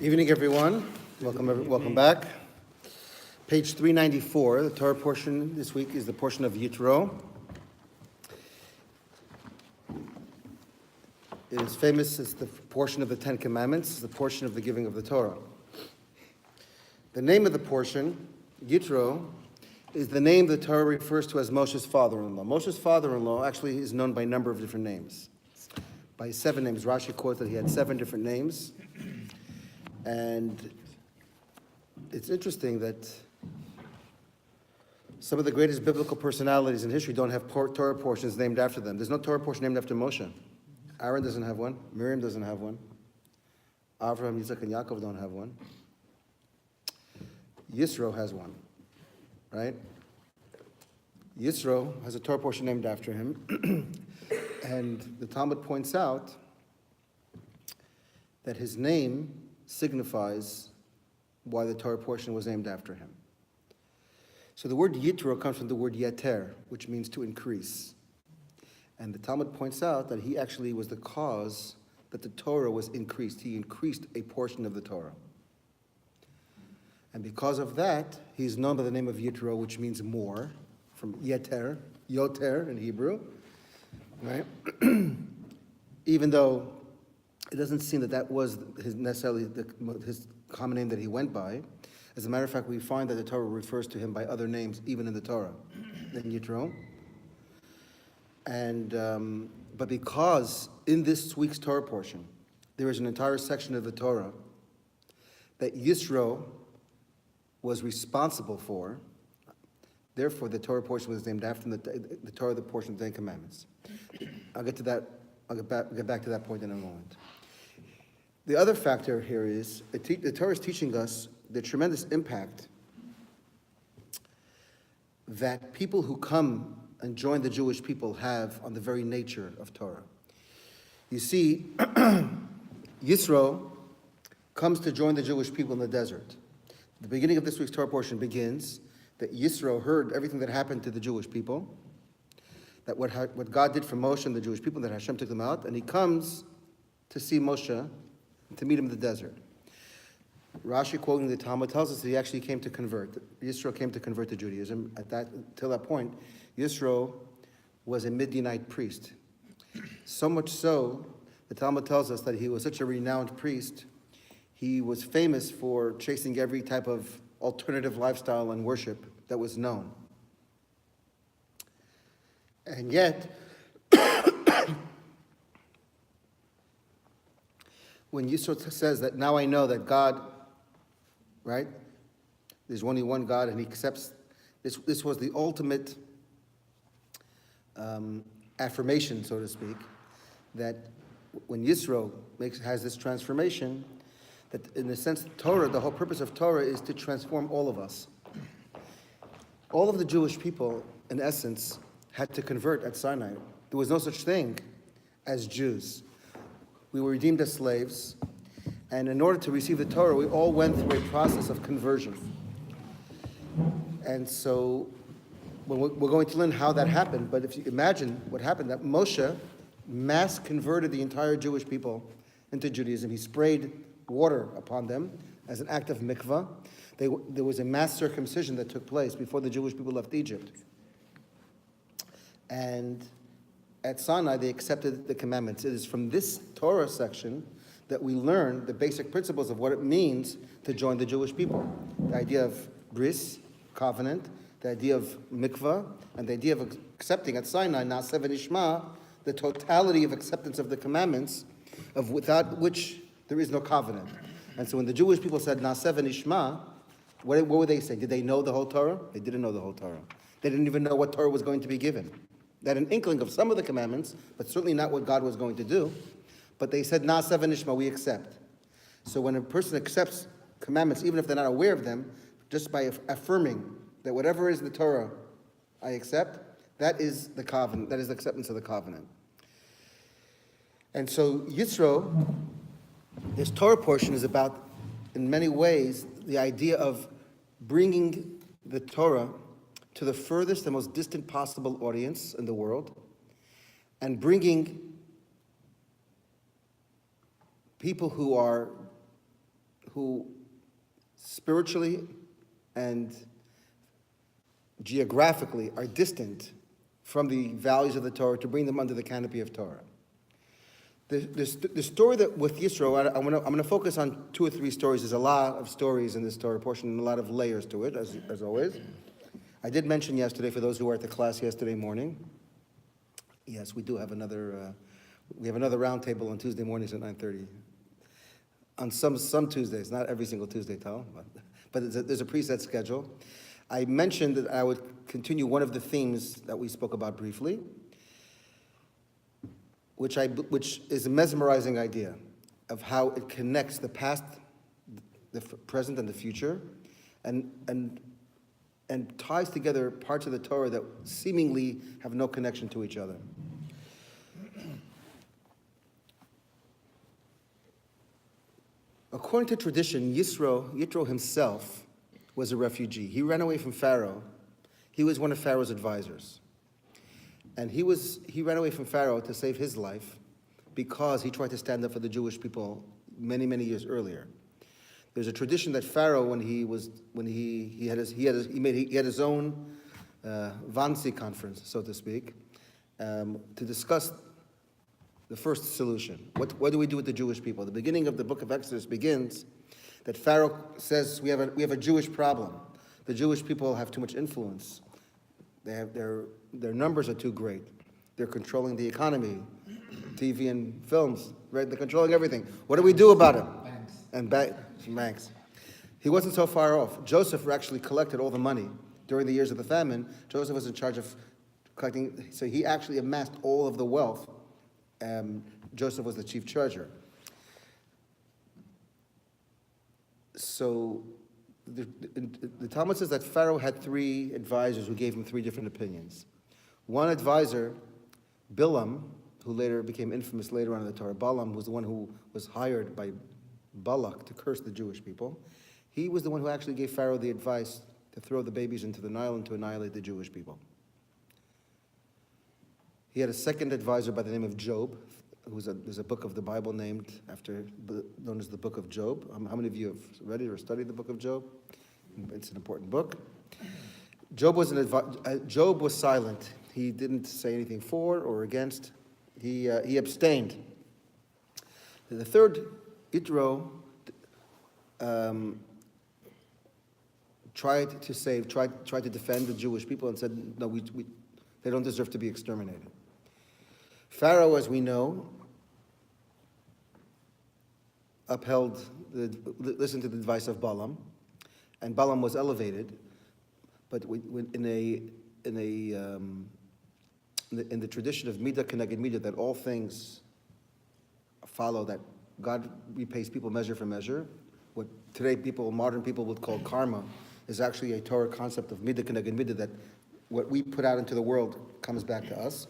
Evening, everyone. Welcome back. Page 394, the Torah portion this week is the portion of Yitro. It is famous as the portion of the Ten Commandments, the portion of the giving of the Torah. The name of the portion, Yitro, is the name the Torah refers to as Moshe's father-in-law. Moshe's father-in-law actually is known by a number of different names. By 7 names. Rashi quotes that he had 7 different names. And it's interesting that some of the greatest biblical personalities in history don't have Torah portions named after them. There's no Torah portion named after Moshe. Aaron doesn't have one. Miriam doesn't have one. Avraham, Yitzchak, and Yaakov don't have one. Yitro has one, right? Yitro has a Torah portion named after him. And the Talmud points out that his name signifies why the Torah portion was named after him. So the word Yitro comes from the word yeter, which means to increase. And the Talmud points out that he actually was the cause that the Torah was increased. He increased a portion of the Torah. And because of that, he's known by the name of Yitro, which means more, from yeter, yoter in Hebrew, right? Even though it doesn't seem that was necessarily his common name that he went by. As a matter of fact, we find that the Torah refers to him by other names, even in the Torah, in Yitro. And but because in this week's Torah portion, there is an entire section of the Torah that Yisro was responsible for, therefore the Torah portion was named after the Torah, the portion of the Ten Commandments. I'll get to that. I'll get back to that point in a moment. The other factor here is the Torah is teaching us the tremendous impact that people who come and join the Jewish people have on the very nature of Torah. You see, Yisro comes to join the Jewish people in the desert. The beginning of this week's Torah portion begins that Yisro heard everything that happened to the Jewish people, that what God did for Moshe and the Jewish people, that Hashem took them out, and he comes to see Moshe, to meet him in the desert. Rashi, quoting the Talmud, tells us that he actually came to convert. Yisro came to convert to Judaism. Till that point, Yisro was a Midianite priest. So much so, the Talmud tells us that he was such a renowned priest, he was famous for chasing every type of alternative lifestyle and worship that was known. And yet, when Yisro says that now I know that God, right, there's only one God and he accepts, this was the ultimate affirmation, so to speak, that when Yisro has this transformation, that in a sense, Torah, the whole purpose of Torah is to transform all of us. All of the Jewish people, in essence, had to convert at Sinai. There was no such thing as Jews. We were redeemed as slaves, and in order to receive the Torah, we all went through a process of conversion. And so, we're going to learn how that happened, but if you imagine what happened, that Moshe mass converted the entire Jewish people into Judaism. He sprayed water upon them as an act of mikvah. There was a mass circumcision that took place before the Jewish people left Egypt. And at Sinai, they accepted the commandments. It is from this Torah section that we learn the basic principles of what it means to join the Jewish people. The idea of bris, covenant, the idea of mikvah, and the idea of accepting at Sinai, Na'aseh v'nishma, the totality of acceptance of the commandments, of without which there is no covenant. And so when the Jewish people said Na'aseh v'nishma, what were they saying? Did they know the whole Torah? They didn't know the whole Torah. They didn't even know what Torah was going to be given. They had an inkling of some of the commandments, but certainly not what God was going to do. But they said, Na'aseh v'nishma, we accept. So when a person accepts commandments, even if they're not aware of them, just by affirming that whatever is the Torah I accept, that is the covenant, that is the acceptance of the covenant. And so Yitro, this Torah portion is about, in many ways, the idea of bringing the Torah to the furthest and most distant possible audience in the world, and bringing people who who spiritually and geographically are distant from the values of the Torah to bring them under the canopy of Torah. The story that with Yitro, I'm going to focus on 2 or 3 stories. There's a lot of stories in this Torah portion and a lot of layers to it, as always. I did mention yesterday, for those who were at the class yesterday morning, yes, we do have another roundtable on Tuesday mornings at 9:30. On some Tuesdays, not every single Tuesday, Tal, but there's a preset schedule. I mentioned that I would continue one of the themes that we spoke about briefly, which is a mesmerizing idea of how it connects the past, the present, and the future, and ties together parts of the Torah that seemingly have no connection to each other. According to tradition, Yitro himself was a refugee. He ran away from Pharaoh. He was one of Pharaoh's advisors. And he ran away from Pharaoh to save his life because he tried to stand up for the Jewish people many, many years earlier. There's a tradition that Pharaoh, when he had his own Vansi conference, so to speak, to discuss the first solution. What do we do with the Jewish people? The beginning of the book of Exodus begins that Pharaoh says we have a Jewish problem. The Jewish people have too much influence. Their numbers are too great. They're controlling the economy, TV and films, right? They're controlling everything. What do we do about it? Banks. He wasn't so far off. Joseph actually collected all the money during the years of the famine. Joseph was in charge of collecting, so he actually amassed all of the wealth. Joseph was the chief treasurer. So the Talmud says that Pharaoh had 3 advisors who gave him 3 different opinions. One advisor, Bilam, who later became infamous later on in the Torah, Balaam, was the one who was hired by Balak to curse the Jewish people. He was the one who actually gave Pharaoh the advice to throw the babies into the Nile and to annihilate the Jewish people. He had a second advisor by the name of Job. There's a book of the Bible known as the Book of Job. How many of you have read it or studied the Book of Job? It's an important book. Job was silent. He didn't say anything for or against. He abstained. The third, Yitro, tried to defend the Jewish people and said, no, they don't deserve to be exterminated. Pharaoh, as we know, listened to the advice of Balaam, and Balaam was elevated. But in the tradition of Midah Keneged Midah, that all things follow, that God repays people measure for measure. What today modern people would call karma, is actually a Torah concept of Midah Keneged Midah, that what we put out into the world comes back to us.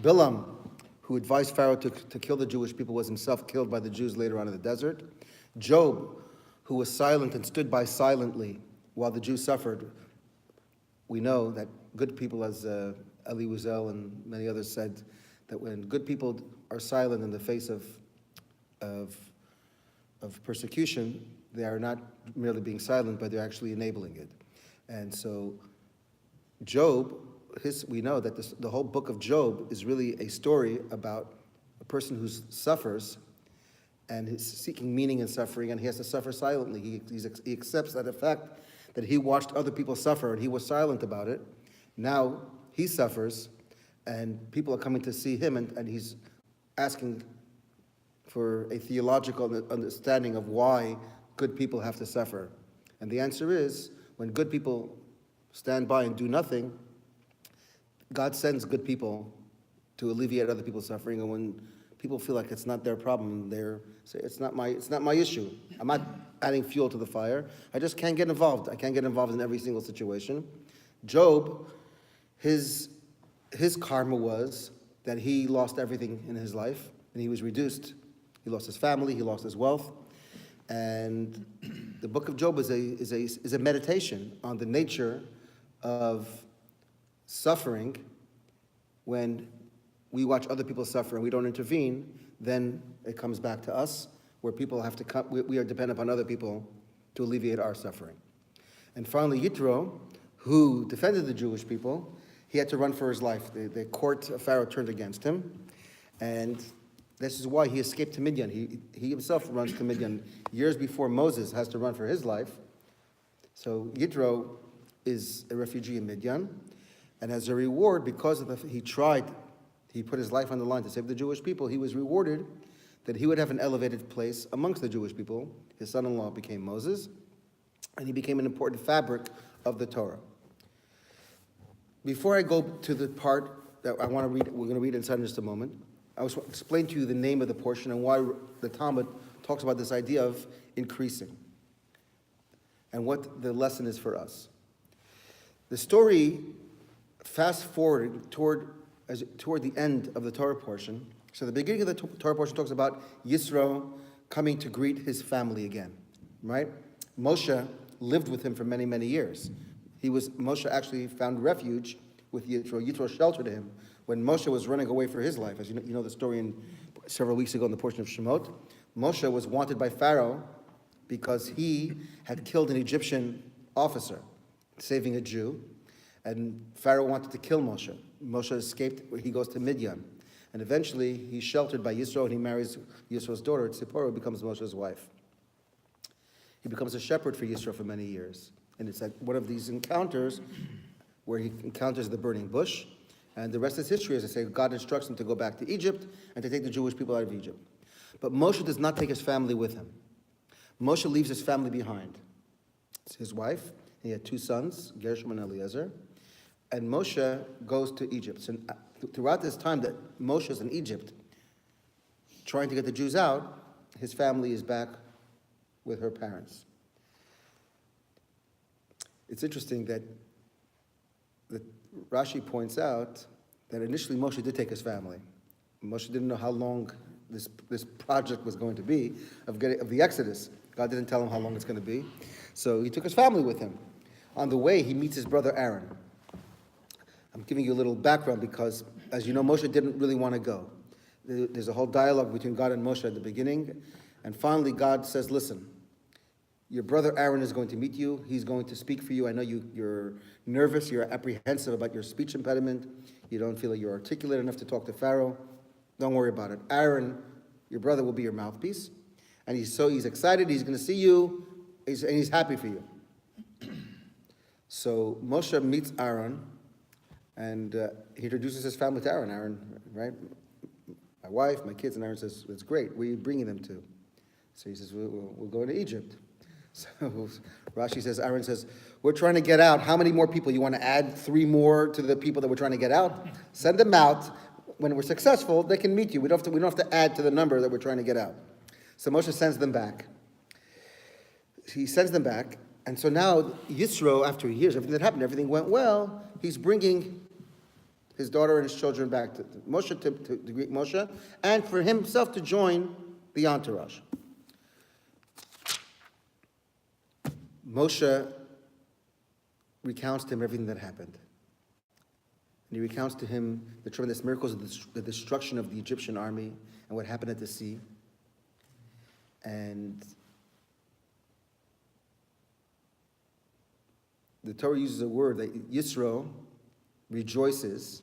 Bilam, who advised Pharaoh to kill the Jewish people, was himself killed by the Jews later on in the desert. Job, who was silent and stood by silently while the Jews suffered. We know that good people, as Eli Wiesel and many others said, that when good people are silent in the face of persecution, they are not merely being silent, but they're actually enabling it. And so Job, we know that the whole book of Job is really a story about a person who suffers and is seeking meaning in suffering, and he has to suffer silently. He accepts that the fact that he watched other people suffer and he was silent about it. Now he suffers, and people are coming to see him, and he's asking for a theological understanding of why good people have to suffer. And the answer is, when good people stand by and do nothing, God sends good people to alleviate other people's suffering, and when people feel like it's not their problem, they say, it's not my issue. I'm not adding fuel to the fire. I just can't get involved. I can't get involved in every single situation. Job, his karma was that he lost everything in his life, and he was reduced. He lost his family, he lost his wealth. And the book of Job is a meditation on the nature of suffering. When we watch other people suffer and we don't intervene, then it comes back to us, where people have to come. We are dependent upon other people to alleviate our suffering. And finally, Yitro, who defended the Jewish people, he had to run for his life. The court of Pharaoh turned against him, and this is why he escaped to Midian. He himself runs to Midian years before Moses has to run for his life. So Yitro is a refugee in Midian, and as a reward, because of he put his life on the line to save the Jewish people, he was rewarded that he would have an elevated place amongst the Jewish people. His son-in-law became Moses, and he became an important fabric of the Torah. Before I go to the part that I want to read, we're going to read inside in just a moment, I will explain to you the name of the portion and why the Talmud talks about this idea of increasing and what the lesson is for us. The story fast forwarded toward the end of the Torah portion. So the beginning of the Torah portion talks about Yisro coming to greet his family again, right? Moshe lived with him for many, many years. Moshe actually found refuge with Yitro. Yitro sheltered him when Moshe was running away for his life. As you know the story several weeks ago in the portion of Shemot. Moshe was wanted by Pharaoh because he had killed an Egyptian officer, saving a Jew, and Pharaoh wanted to kill Moshe. Moshe escaped, he goes to Midian, and eventually he's sheltered by Yisro, and he marries Yisro's daughter, Tzipporah, becomes Moshe's wife. He becomes a shepherd for Yisro for many years, and it's at one of these encounters where he encounters the burning bush, and the rest is history. As I say, God instructs him to go back to Egypt and to take the Jewish people out of Egypt. But Moshe does not take his family with him. Moshe leaves his family behind. It's his wife. He had two sons, Gershom and Eliezer. And Moshe goes to Egypt. So throughout this time that Moshe is in Egypt, trying to get the Jews out, his family is back with her parents. It's interesting that Rashi points out that initially Moshe did take his family. Moshe didn't know how long this project was going to be of the Exodus. God didn't tell him how long it's going to be. So he took his family with him. On the way, he meets his brother Aaron. I'm giving you a little background because, as you know, Moshe didn't really want to go. There's a whole dialogue between God and Moshe at the beginning. And finally, God says, listen, your brother Aaron is going to meet you. He's going to speak for you. I know you're nervous. You're apprehensive about your speech impediment. You don't feel like you're articulate enough to talk to Pharaoh. Don't worry about it. Aaron, your brother, will be your mouthpiece. And he's excited. He's going to see you. And he's happy for you. So Moshe meets Aaron. And he introduces his family to Aaron. Aaron, right? My wife, my kids. And Aaron says, it's great. Where are you bringing them to? So he says, we're going to Egypt. So Rashi says, Aaron says, we're trying to get out. How many more people? You want to add 3 more to the people that we're trying to get out? Send them out. When we're successful, they can meet you. We don't have to add to the number that we're trying to get out. So Moshe sends them back. He sends them back. And so now Yisro, after years, everything that happened, everything went well. He's bringing his daughter and his children back to Moshe, to greet Moshe, and for himself to join the entourage. Moshe recounts to him everything that happened. And he recounts to him the tremendous miracles of the destruction of the Egyptian army and what happened at the sea. And the Torah uses a word that Yisro rejoices,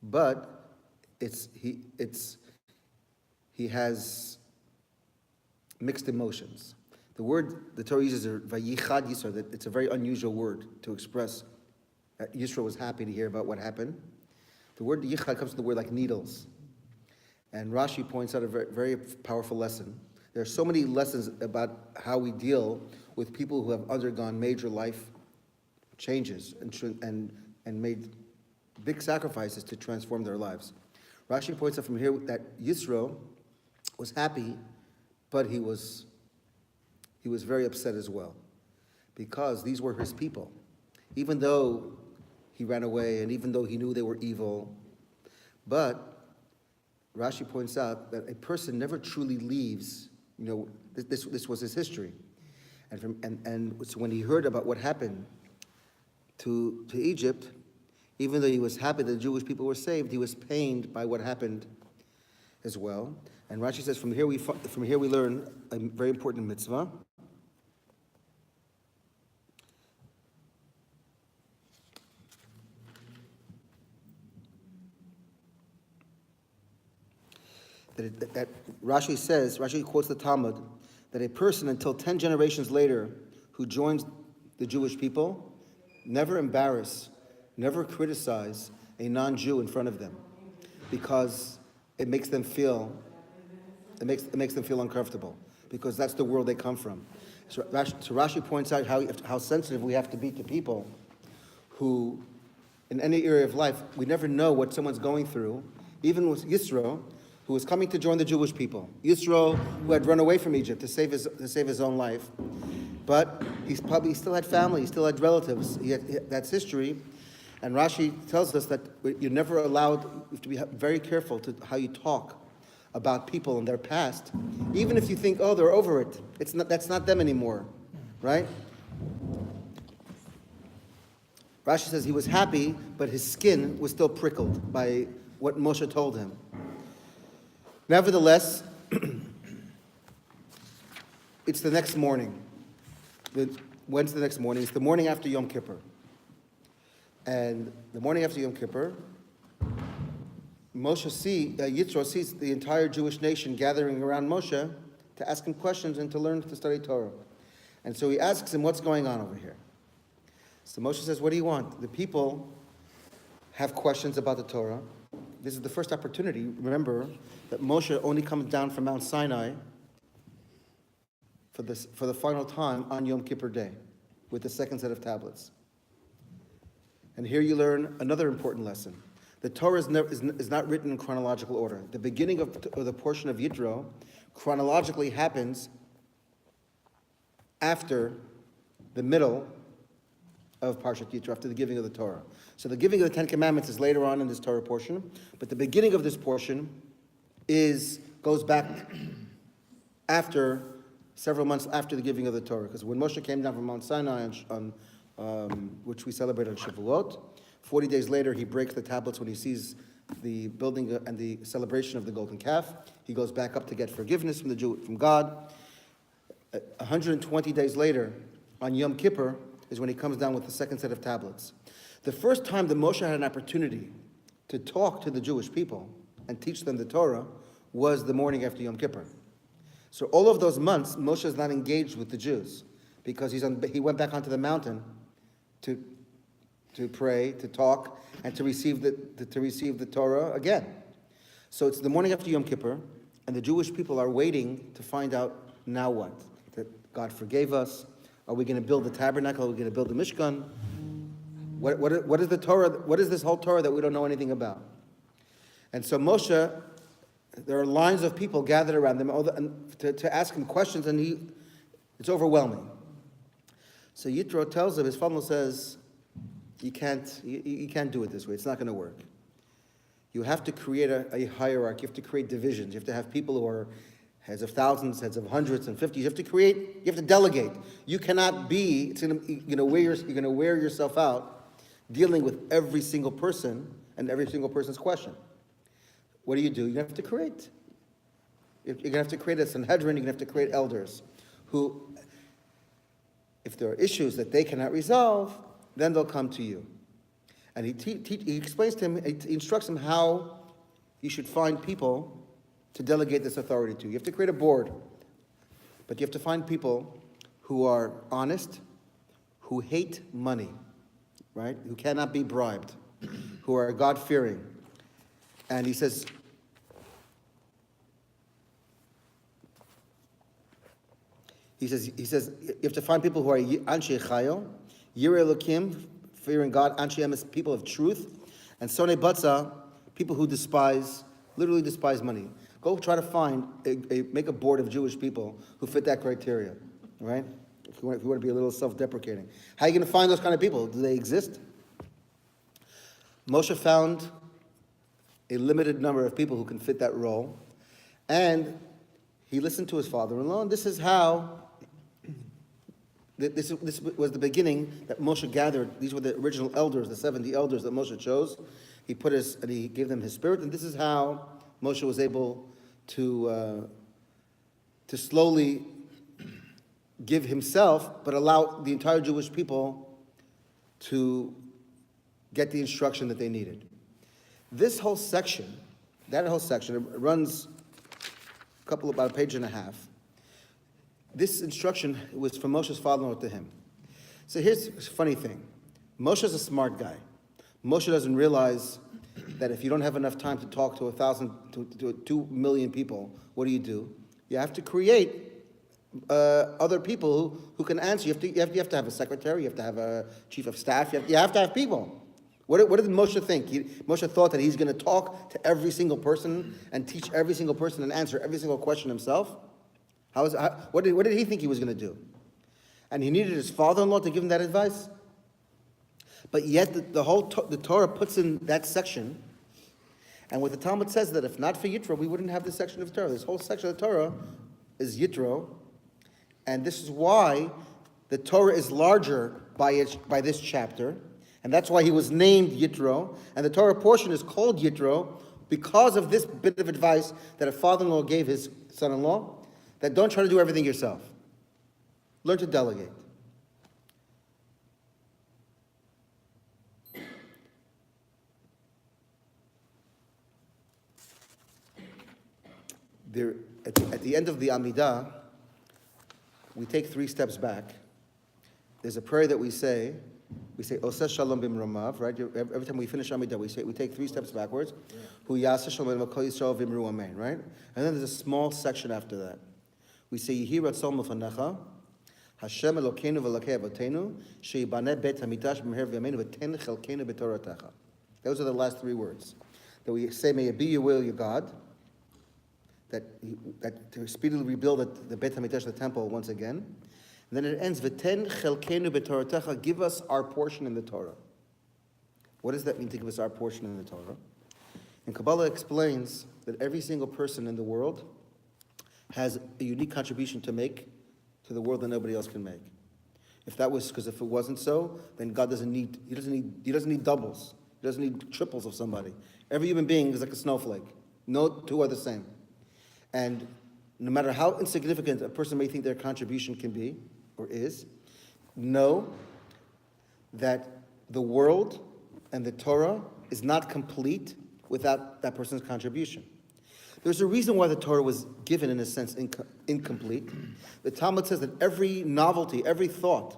but he has mixed emotions. The word the Torah uses is vayichad Yisro, that it's a very unusual word to express that Yisro was happy to hear about what happened. The word yichad comes from the word like needles. And Rashi points out a very, very powerful lesson. There are so many lessons about how we deal with people who have undergone major life changes and made big sacrifices to transform their lives. Rashi points out from here that Yisro was happy, but he was very upset as well, because these were his people. Even though he ran away and even though he knew they were evil, but Rashi points out that a person never truly leaves. This was his history, and so when he heard about what happened to Egypt, even though he was happy that the Jewish people were saved, he was pained by what happened as well. And Rashi says from here we learn a very important mitzvah, that Rashi quotes the Talmud, that a person until 10 generations later who joins the Jewish people never embarrass, never criticize a non-Jew in front of them, because it makes them feel uncomfortable, because that's the world they come from. So Rashi points out how sensitive we have to be to people who, in any area of life, we never know what someone's going through. Even with Yitro, who was coming to join the Jewish people. Yitro, who had run away from Egypt to save his own life. But he still had family, he still had relatives. That's history. And Rashi tells us that you're never allowed, you have to be very careful to how you talk about people in their past, even if you think, oh, they're over it. That's not them anymore, right? Rashi says he was happy, but his skin was still prickled by what Moshe told him. Nevertheless, it's the next morning. When's the next morning? It's the morning after Yom Kippur. And the morning after Yom Kippur, Yitro sees the entire Jewish nation gathering around Moshe to ask him questions and to learn to study Torah. And so he asks him, what's going on over here? So Moshe says, what do you want? The people have questions about the Torah. This is the first opportunity. Remember that Moshe only comes down from Mount Sinai for the final time on Yom Kippur Day with the second set of tablets. And here you learn another important lesson. The Torah is not written in chronological order. The beginning of the portion of Yitro chronologically happens after the middle of Parashat Yitro, after the giving of the Torah. So the giving of the Ten Commandments is later on in this Torah portion, but the beginning of this portion goes back after several months after the giving of the Torah, because when Moshe came down from Mount Sinai, which we celebrate on Shavuot, 40 days later he breaks the tablets when he sees the building and the celebration of the golden calf. He goes back up to get forgiveness from God. 120 days later, on Yom Kippur, is when he comes down with the second set of tablets. The first time that Moshe had an opportunity to talk to the Jewish people and teach them the Torah was the morning after Yom Kippur. So all of those months, Moshe is not engaged with the Jews because he went back onto the mountain to pray, to talk, and to receive the Torah again. So it's the morning after Yom Kippur, and the Jewish people are waiting to find out now what? That God forgave us. Are we going to build the tabernacle? Are we going to build the Mishkan? What is the Torah? What is this whole Torah that we don't know anything about? And so Moshe, there are lines of people gathered around them to ask him questions, and it's overwhelming. So Yitro tells him, his father says, you can't do it this way. It's not going to work. You have to create a hierarchy. You have to create divisions. You have to have people who are heads of thousands, heads of hundreds and 50s. You have to delegate. You cannot be, you're going to wear yourself out dealing with every single person and every single person's question. What do? You have to create. You're going to have to create a Sanhedrin. You're going to have to create elders who, if there are issues that they cannot resolve, then they'll come to you. And he explains to him, he instructs him how you should find people to delegate this authority to. You have to create a board, but you have to find people who are honest, who hate money, right? Who cannot be bribed, who are God-fearing. And he says, you have to find people who are Anshe Chayo, Yireh Elokim, fearing God, Anshe Emes, people of truth, and Sonei Batza, people who literally despise money. Go try to find, make a board of Jewish people who fit that criteria, right? If you want to be a little self-deprecating. How are you going to find those kind of people? Do they exist? Moshe found a limited number of people who can fit that role, and he listened to his father-in-law, and this is how, this was the beginning that Moshe gathered. These were the original elders, the 70 elders that Moshe chose. He gave them his spirit, and this is how Moshe was able to slowly give himself, but allow the entire Jewish people to get the instruction that they needed. That whole section, it runs about a page and a half. This instruction was from Moshe's father-in-law to him. So here's a funny thing. Moshe's a smart guy. Moshe doesn't realize that if you don't have enough time to talk to 2 million people, what do? You have to create other people who can answer. You have to have a secretary. You have to have a chief of staff. You have to have people. What did Moshe think? Moshe thought that he's going to talk to every single person and teach every single person and answer every single question himself. What did he think he was going to do? And he needed his father-in-law to give him that advice. But yet the Torah puts in that section, and what the Talmud says that if not for Yitro, we wouldn't have this section of Torah. This whole section of the Torah is Yitro, and this is why the Torah is larger by this chapter, and that's why he was named Yitro, and the Torah portion is called Yitro because of this bit of advice that a father-in-law gave his son-in-law, that don't try to do everything yourself. Learn to delegate. At the end of the Amidah, we take 3 steps back. There's a prayer that we say Oseh Shalom Bimromav, right? Every time we finish Amidah, we take 3 steps backwards. Hu Yaseh Shalom V'Kol Yisrael V'Imru Amen, right? And then there's a small section after that. We say Yehi Ratzon L'Fanecha, Hashem Elokeinu V'Elokei Avotenu, Sheyibaneh Bet Hamikdash B'Meher V'Yameinu V'Ten Chelkeinu B'Toratecha. Those are the last 3 words. That we say, may it be your will, your God, that to speedily rebuild the Beit HaMikdash, the temple, once again. And then it ends, V'ten chelkenu b'toratecha, give us our portion in the Torah. What does that mean, to give us our portion in the Torah? And Kabbalah explains that every single person in the world has a unique contribution to make to the world that nobody else can make. If it wasn't so, then God doesn't need doubles. He doesn't need triples of somebody. Every human being is like a snowflake. No two are the same. And no matter how insignificant a person may think their contribution can be, or is, know that the world and the Torah is not complete without that person's contribution. There's a reason why the Torah was given, in a sense, incomplete. The Talmud says that every novelty, every thought,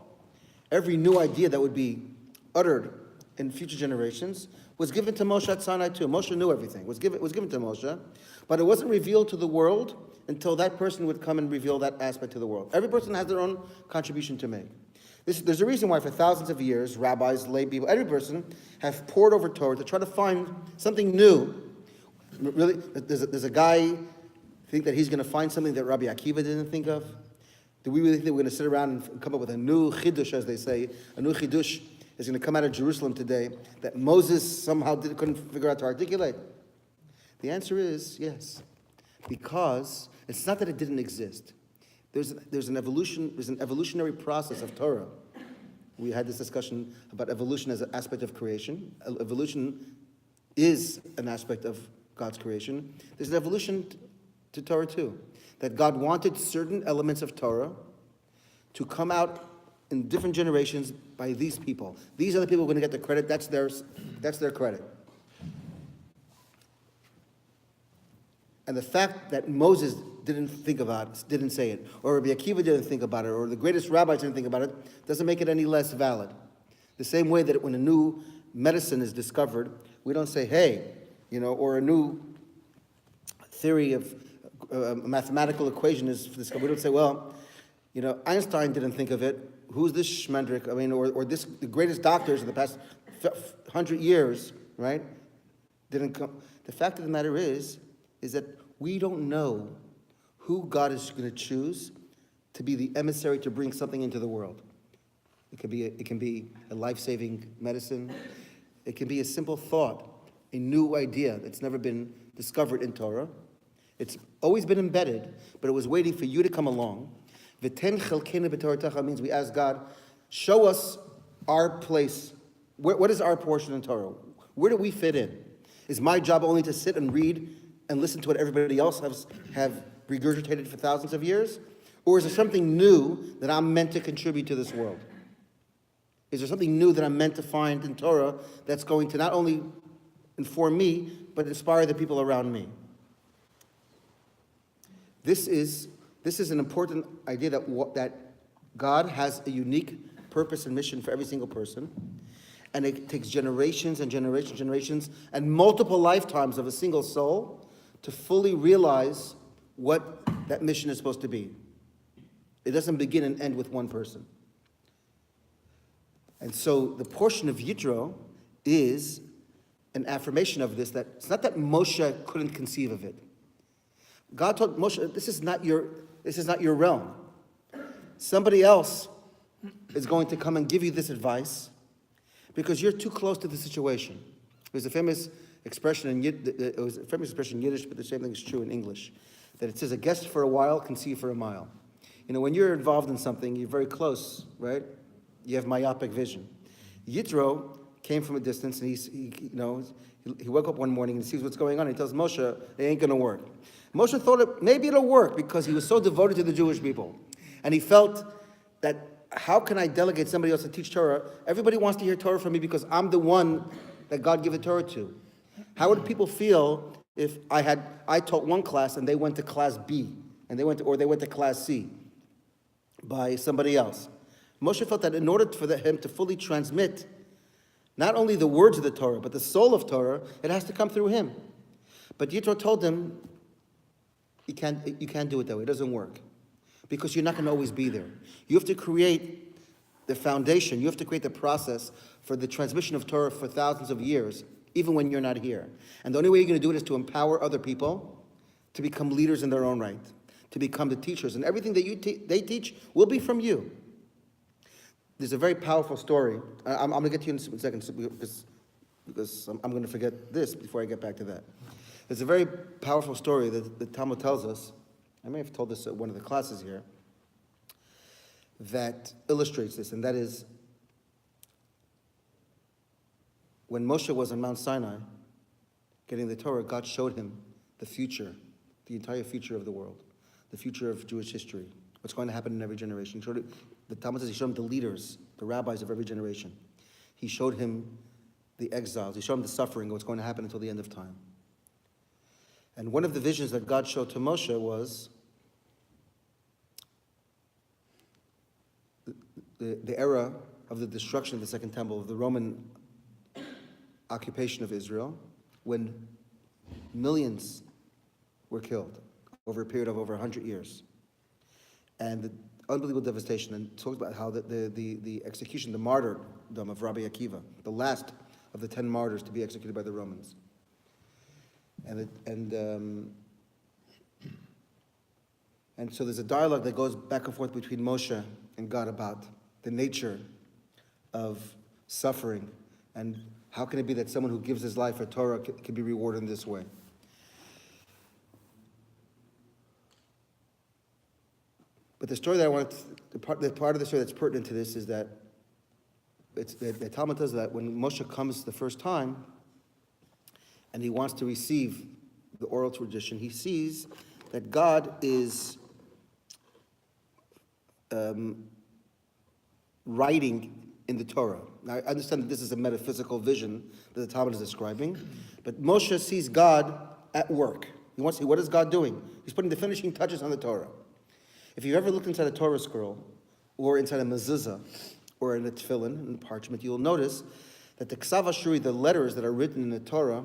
every new idea that would be uttered in future generations was given to Moshe at Sinai too. Moshe knew everything. It was given to Moshe, but it wasn't revealed to the world until that person would come and reveal that aspect to the world. Every person has their own contribution to make. There's a reason why for thousands of years, rabbis, lay people, every person have pored over Torah to try to find something new. Really, there's a guy think that he's going to find something that Rabbi Akiva didn't think of. Do we really think we're going to sit around and come up with a new chidush, as they say, a new chidush is going to come out of Jerusalem today that Moses somehow couldn't figure out to articulate? The answer is yes, because it's not that it didn't exist. There's an evolutionary process of Torah. We had this discussion about evolution as an aspect of creation. Evolution is an aspect of God's creation. There's an evolution to Torah too, that God wanted certain elements of Torah to come out in different generations by these people. These are the people who are going to get the credit. That's their credit. And the fact that Moses didn't say it, or Rabbi Akiva didn't think about it, or the greatest rabbis didn't think about it, doesn't make it any less valid. The same way that when a new medicine is discovered, we don't say, hey, or a new theory of a mathematical equation is discovered. We don't say, well, Einstein didn't think of it. Who's this Schmendrick? Or the greatest doctors in the past 100 years, right? Didn't come. The fact of the matter is that we don't know who God is going to choose to be the emissary to bring something into the world. It can be a life-saving medicine. It can be a simple thought, a new idea that's never been discovered in Torah. It's always been embedded, but it was waiting for you to come along. V'ten chelkeinu b'Toratecha means we ask God, show us our place. What is our portion in Torah? Where do we fit in? Is my job only to sit and read and listen to what everybody else have regurgitated for thousands of years? Or is there something new that I'm meant to contribute to this world? Is there something new that I'm meant to find in Torah that's going to not only inform me, but inspire the people around me? This is an important idea that God has a unique purpose and mission for every single person. And it takes generations and generations and multiple lifetimes of a single soul to fully realize what that mission is supposed to be. It doesn't begin and end with one person. And so the portion of Yitro is an affirmation of this, that it's not that Moshe couldn't conceive of it. God told Moshe, this is not your realm. Somebody else is going to come and give you this advice because you're too close to the situation. There's a famous expression in Yiddish, but the same thing is true in English, that it says, a guest for a while can see for a mile. You know, when you're involved in something, you're very close, right? You have myopic vision. Yitro came from a distance, and he woke up one morning and sees what's going on. And he tells Moshe, it ain't going to work. Moshe thought maybe it'll work because he was so devoted to the Jewish people. And he felt that, how can I delegate somebody else to teach Torah? Everybody wants to hear Torah from me because I'm the one that God gave the Torah to. How would people feel if I taught one class and they went to class B, and they went to class C by somebody else? Moshe felt that in order for him to fully transmit not only the words of the Torah, but the soul of Torah, it has to come through him. But Yitro told him, you can't do it that way. It doesn't work. Because you're not going to always be there. You have to create the foundation. You have to create the process for the transmission of Torah for thousands of years, even when you're not here. And the only way you're going to do it is to empower other people to become leaders in their own right, to become the teachers. And everything that they teach will be from you. There's a very powerful story. I'm going to get to you in a second because I'm going to forget this before I get back to that. There's a very powerful story that the Talmud tells us. I may have told this at one of the classes here, that illustrates this, and that is when Moshe was on Mount Sinai getting the Torah, God showed him the future, the entire future of the world, the future of Jewish history, what's going to happen in every generation. The Talmud says he showed him the leaders, the rabbis of every generation. He showed him the exiles. He showed him the suffering, what's going to happen until the end of time. And one of the visions that God showed to Moshe was the era of the destruction of the Second Temple, of the Roman occupation of Israel, when millions were killed over a period of over 100 years. And the unbelievable devastation, and talked about how the execution, the martyrdom of Rabbi Akiva, the last of the 10 martyrs to be executed by the Romans. And so there's a dialogue that goes back and forth between Moshe and God about the nature of suffering and how can it be that someone who gives his life for Torah can be rewarded in this way. But the story that I wanted, the part of the story that's pertinent to this is that the Talmud tells that when Moshe comes the first time and he wants to receive the oral tradition, he sees that God is writing in the Torah. Now, I understand that this is a metaphysical vision that the Talmud is describing, but Moshe sees God at work. He wants to see, what is God doing? He's putting the finishing touches on the Torah. If you've ever looked inside a Torah scroll, or inside a mezuzah, or in a tefillin, in parchment, you'll notice that the ksav ashuri, the letters that are written in the Torah,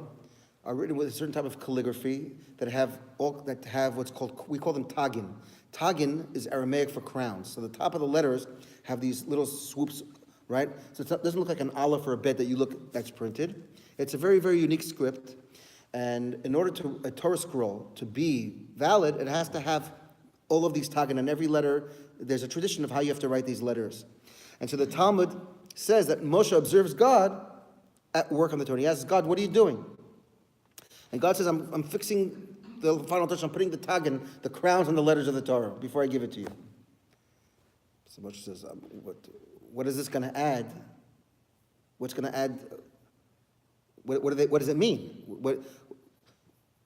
are written with a certain type of calligraphy that have what's called, we call them tagin. Tagin is Aramaic for crowns. So the top of the letters have these little swoops, right? So it doesn't look like an aleph or a bet that's printed. It's a very, very unique script. And in order to a Torah scroll to be valid, it has to have all of these tagin, and every letter, there's a tradition of how you have to write these letters. And so the Talmud says that Moshe observes God at work on the Torah. He asks God, what are you doing? And God says, I'm fixing the final touch. I'm putting the tagin, the crowns on the letters of the Torah before I give it to you. So Moshe says, what is this going to add? What's going to add? What does it mean?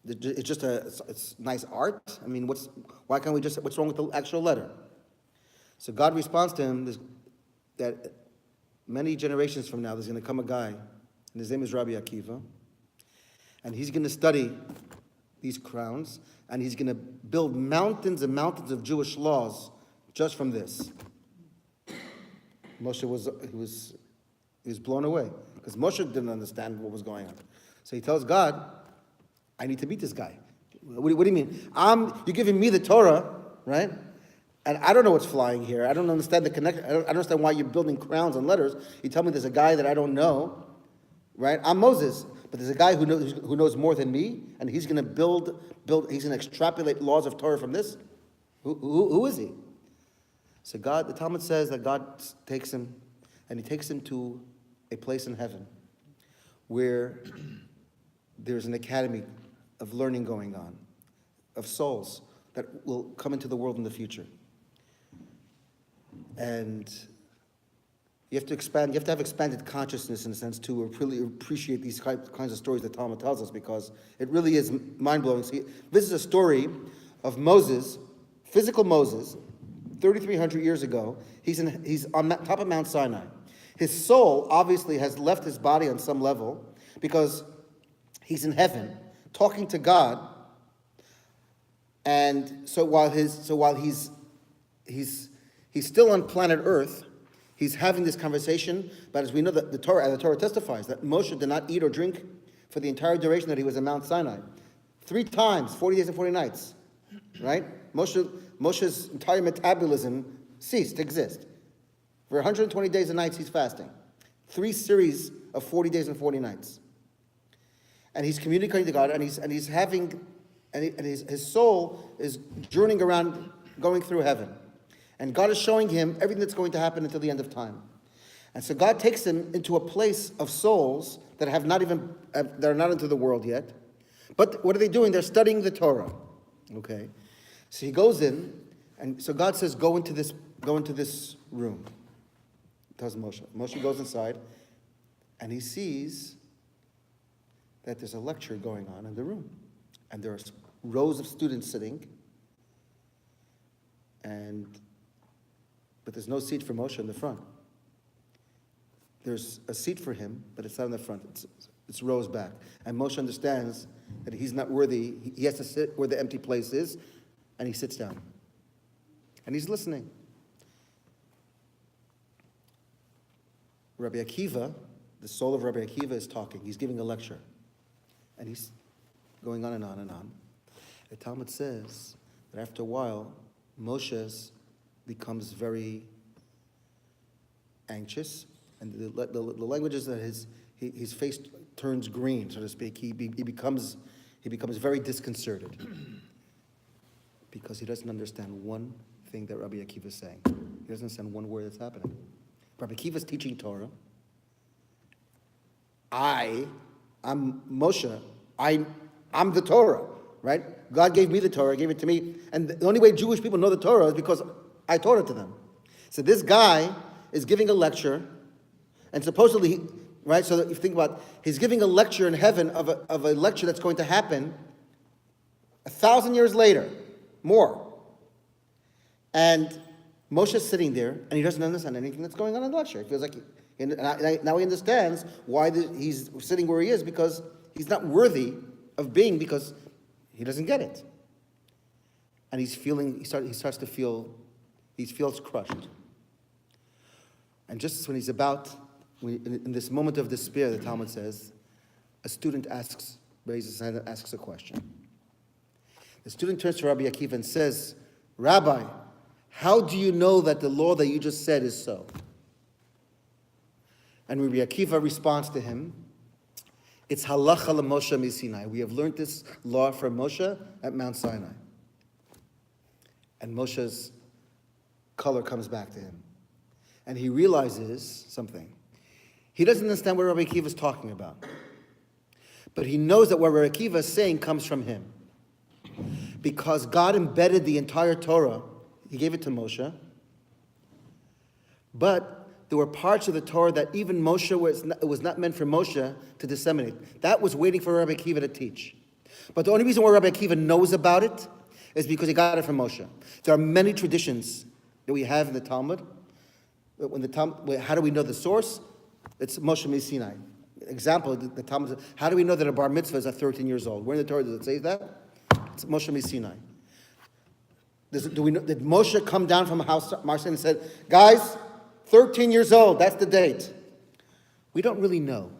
It's just it's nice art. I mean, what's wrong with the actual letter? So God responds to him that many generations from now, there's going to come a guy, and his name is Rabbi Akiva, and he's going to study these crowns, and he's going to build mountains and mountains of Jewish laws just from this. Moshe was blown away because Moshe didn't understand what was going on. So he tells God, I need to meet this guy. What do you mean? You're giving me the Torah, right? And I don't know what's flying here. I don't understand the connection. I don't understand why you're building crowns and letters. You tell me there's a guy that I don't know, right? I'm Moses, but there's a guy who knows more than me, and he's going to build. He's going to extrapolate laws of Torah from this. Who is he? So God, the Talmud says that God takes him, and he takes him to a place in heaven where there's an academy of learning going on, of souls that will come into the world in the future. And you have to have expanded consciousness in a sense to really appreciate these kinds of stories that Talmud tells us, because it really is mind-blowing. See, this is a story of Moses, physical Moses, 3,300 years ago. He's on top of Mount Sinai. His soul obviously has left his body on some level because he's in heaven talking to God. And so while he's still on planet Earth, he's having this conversation. But as we know, that the Torah testifies that Moshe did not eat or drink for the entire duration that he was in Mount Sinai. 3 times, 40 days and 40 nights, right? Moshe's entire metabolism ceased to exist. For 120 days and nights, he's fasting. 3 series of 40 days and 40 nights. And he's communicating to God, and his soul is journeying around, going through heaven. And God is showing him everything that's going to happen until the end of time. And so God takes him into a place of souls that are not into the world yet. But what are they doing? They're studying the Torah. Okay. So he goes in, and so God says, go into this room. Tells Moshe. Moshe goes inside, and he sees that there's a lecture going on in the room. And there are rows of students sitting, but there's no seat for Moshe in the front. There's a seat for him, but it's not in the front. It's rows back. And Moshe understands that he's not worthy. He has to sit where the empty place is, and he sits down. And he's listening. Rabbi Akiva, the soul of Rabbi Akiva, is talking. He's giving a lecture. And he's going on and on and on. The Talmud says that after a while, Moshe becomes very anxious, and the language is that his face turns green, so to speak. He becomes very disconcerted because he doesn't understand one thing that Rabbi Akiva is saying. He doesn't understand one word that's happening. Rabbi Akiva is teaching Torah. I'm Moshe. I'm the Torah, right? God gave me the Torah, gave it to me. And the only way Jewish people know the Torah is because I taught it to them. So this guy is giving a lecture, and supposedly, right? So if you think about it, he's giving a lecture in heaven of a lecture that's going to happen 1,000 years later, more. And Moshe's sitting there, and he doesn't understand anything that's going on in the lecture. He feels like now he understands why he's sitting where he is, because he's not worthy of being, because he doesn't get it. And he starts to feel, he feels crushed. And just when in this moment of despair, the Talmud says, a student raises his hand and asks a question. The student turns to Rabbi Akiva and says, Rabbi, how do you know that the law that you just said is so? And Rabbi Akiva responds to him, it's halacha l'Moshe miSinai. We have learned this law from Moshe at Mount Sinai. And Moshe's color comes back to him. And he realizes something. He doesn't understand what Rabbi Akiva is talking about. But he knows that what Rabbi Akiva is saying comes from him. Because God embedded the entire Torah. He gave it to Moshe. But there were parts of the Torah that even Moshe was not meant for Moshe to disseminate. That was waiting for Rabbi Akiva to teach. But the only reason why Rabbi Akiva knows about it is because he got it from Moshe. There are many traditions that we have in the Talmud. How do we know the source? It's Moshe miSinai. Example, the Talmud says, how do we know that a bar mitzvah is at 13 years old? Where in the Torah does it say that? Moshe Sinai? Did Moshe come down from Mount Sinai and said, guys, 13 years old, that's the date? We don't really know.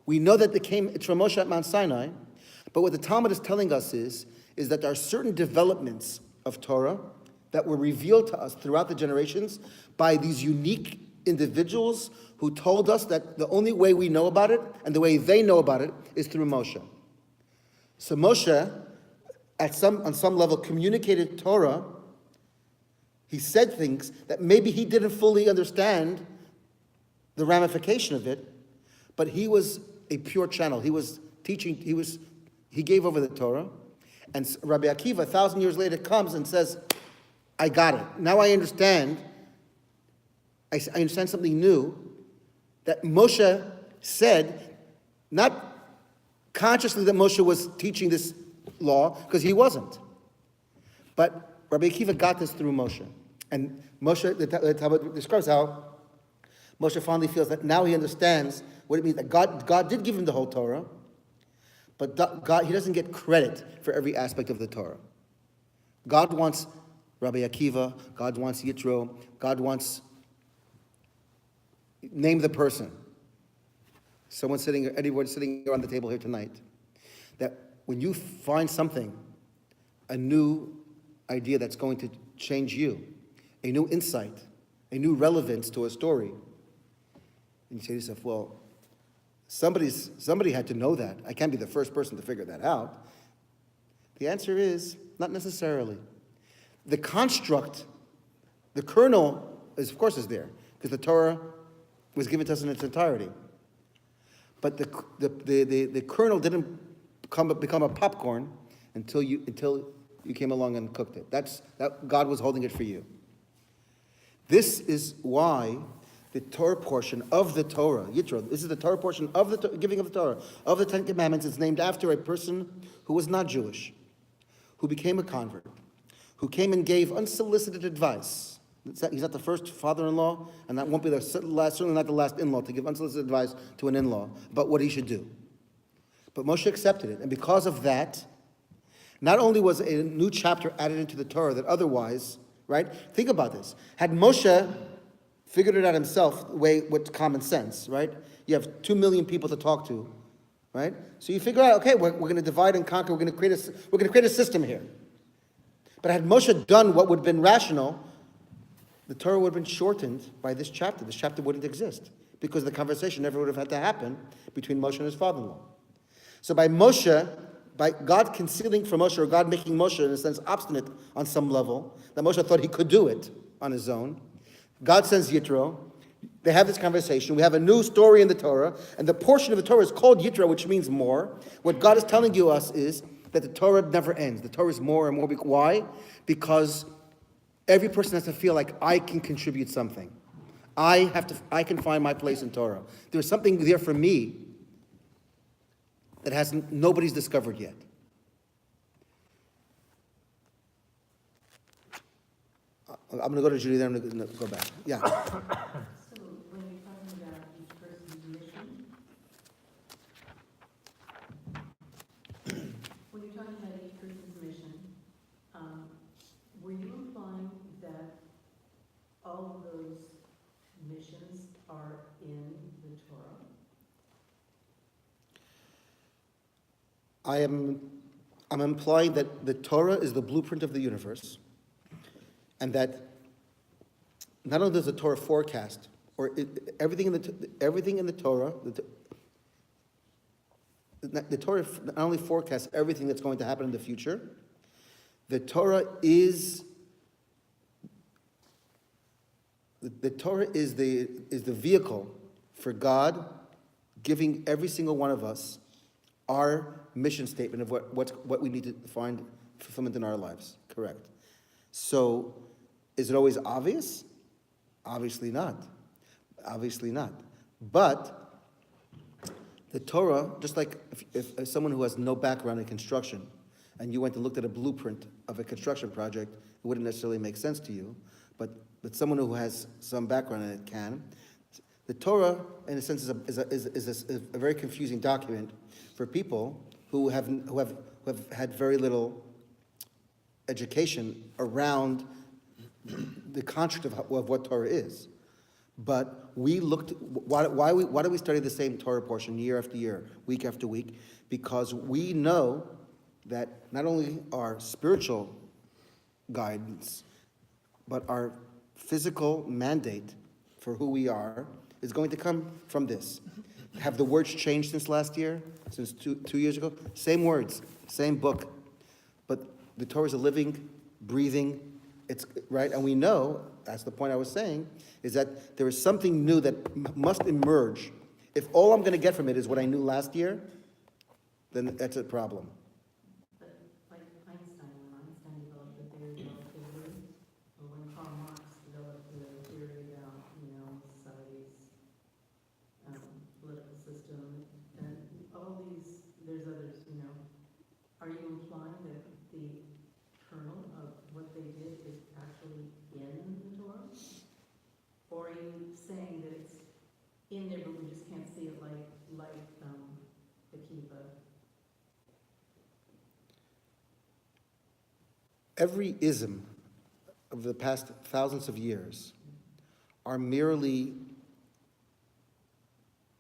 We know that it's from Moshe at Mount Sinai, but what the Talmud is telling us is that there are certain developments of Torah that were revealed to us throughout the generations by these unique individuals who told us that the only way we know about it and the way they know about it is through Moshe. So Moshe, on some level, communicated Torah. He said things that maybe he didn't fully understand the ramification of it, but he was a pure channel. He was teaching, he gave over the Torah, and Rabbi Akiva, 1,000 years later, comes and says, I got it. Now I understand something new that Moshe said, not consciously that Moshe was teaching this law, because he wasn't. But Rabbi Akiva got this through Moshe. And Moshe, the Talmud describes how Moshe finally feels that now he understands what it means that God did give him the whole Torah, but he doesn't get credit for every aspect of the Torah. God wants Rabbi Akiva, God wants Yitro, God wants, name the person. Anyone sitting around the table here tonight, that when you find something, a new idea that's going to change you, a new insight, a new relevance to a story, and you say to yourself, well, somebody had to know that. I can't be the first person to figure that out. The answer is, not necessarily. The construct, the kernel, of course, is there, because the Torah was given to us in its entirety. But the kernel didn't become a popcorn until you came along and cooked it. That God was holding it for you. This is why the Torah portion of the Torah, Yitro, this is the Torah portion of the giving of the Torah, of the Ten Commandments, is named after a person who was not Jewish, who became a convert, who came and gave unsolicited advice. He's not the first father-in-law, and that won't be certainly not the last in-law to give unsolicited advice to an in-law about what he should do. But Moshe accepted it, and because of that, not only was a new chapter added into the Torah that otherwise, right? Think about this. Had Moshe figured it out himself, what's common sense, right? You have 2 million people to talk to, right? So you figure out, okay, we're going to divide and conquer. We're going to create a system here. But had Moshe done what would have been rational, the Torah would have been shortened by this chapter. This chapter wouldn't exist because the conversation never would have had to happen between Moshe and his father-in-law. So by God concealing from Moshe, or God making Moshe, in a sense, obstinate on some level, that Moshe thought he could do it on his own, God sends Yitro. They have this conversation. We have a new story in the Torah, and the portion of the Torah is called Yitro, which means more. What God is telling us is that the Torah never ends. The Torah is more and more. Why? Because every person has to feel like I can contribute something. I can find my place in Torah. There's something there for me that nobody's discovered yet. I'm going to go to Judy, then I'm going to go back. Yeah. So when you're talking about each person's mission, were you implying that all of those missions are in the Torah? I'm implying that the Torah is the blueprint of the universe, and that not only does the Torah forecast, or everything in the Torah, the Torah not only forecasts everything that's going to happen in the future, the Torah is the vehicle for God giving every single one of us our mission statement of what we need to find fulfillment in our lives. Correct. So, is it always obvious? Obviously not. Obviously not. But the Torah, just like if someone who has no background in construction, and you went and looked at a blueprint of a construction project, it wouldn't necessarily make sense to you, but someone who has some background in it can. The Torah, in a sense, is a very confusing document for people who have had very little education around the construct of what Torah is. But we looked, why do we study the same Torah portion year after year, week after week? Because we know that not only our spiritual guidance, but our physical mandate for who we are is going to come from this. Have the words changed since last year, since two years ago? Same words, same book. But the Torah is a living, breathing, it's right, and we know, that's the point I was saying, is that there is something new that must emerge. If all I'm going to get from it is what I knew last year, then that's a problem. But like Einstein, when Einstein developed the theory of relativity, or when Karl Marx developed the theory about, society's political system, and all these, there's others. Are you implying that the kernel of what they did is actually in the Torah? Or are you saying that it's in there, but we just can't see it like the kippah? Every ism of the past thousands of years are merely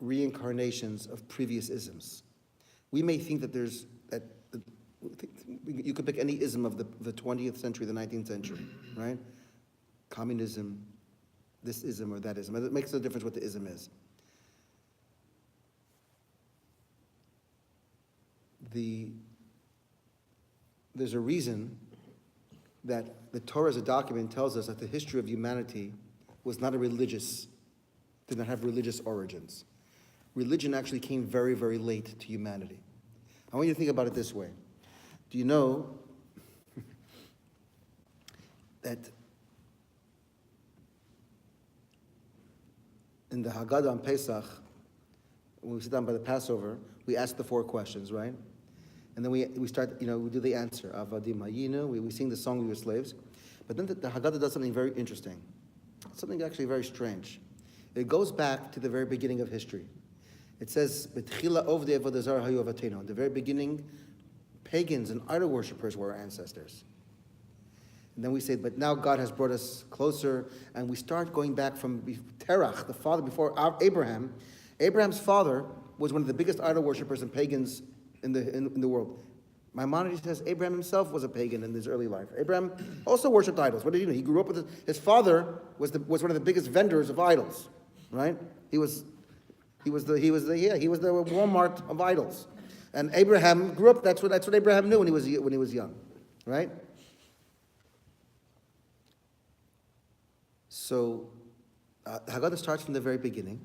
reincarnations of previous isms. We may think that you could pick any ism of the 20th century, the 19th century, right? Communism, this ism or that ism. It makes no difference what the ism is. There's a reason that the Torah as a document tells us that the history of humanity was not did not have religious origins. Religion actually came very, very late to humanity. I want you to think about it this way. Do you know that in the Haggadah on Pesach, when we sit down by the Passover, we ask the 4 questions, right? And then we start, we do the answer. Avadim hayinu, we sing the song, we were slaves. But then the Haggadah does something very interesting. Something actually very strange. It goes back to the very beginning of history. It says, B'tchila ovdei avodah zara hayu avatenu. In the very beginning, pagans and idol worshippers were our ancestors. And then we say, but now God has brought us closer, and we start going back from Terach, the father before Abraham. Abraham's father was one of the biggest idol worshippers and pagans in the world. Maimonides says Abraham himself was a pagan in his early life. Abraham also worshipped idols. What did he do? He grew up with his father was one of the biggest vendors of idols, right? He was the Walmart of idols. And Abraham grew up. That's what Abraham knew when he was young, right? So Haggadah starts from the very beginning,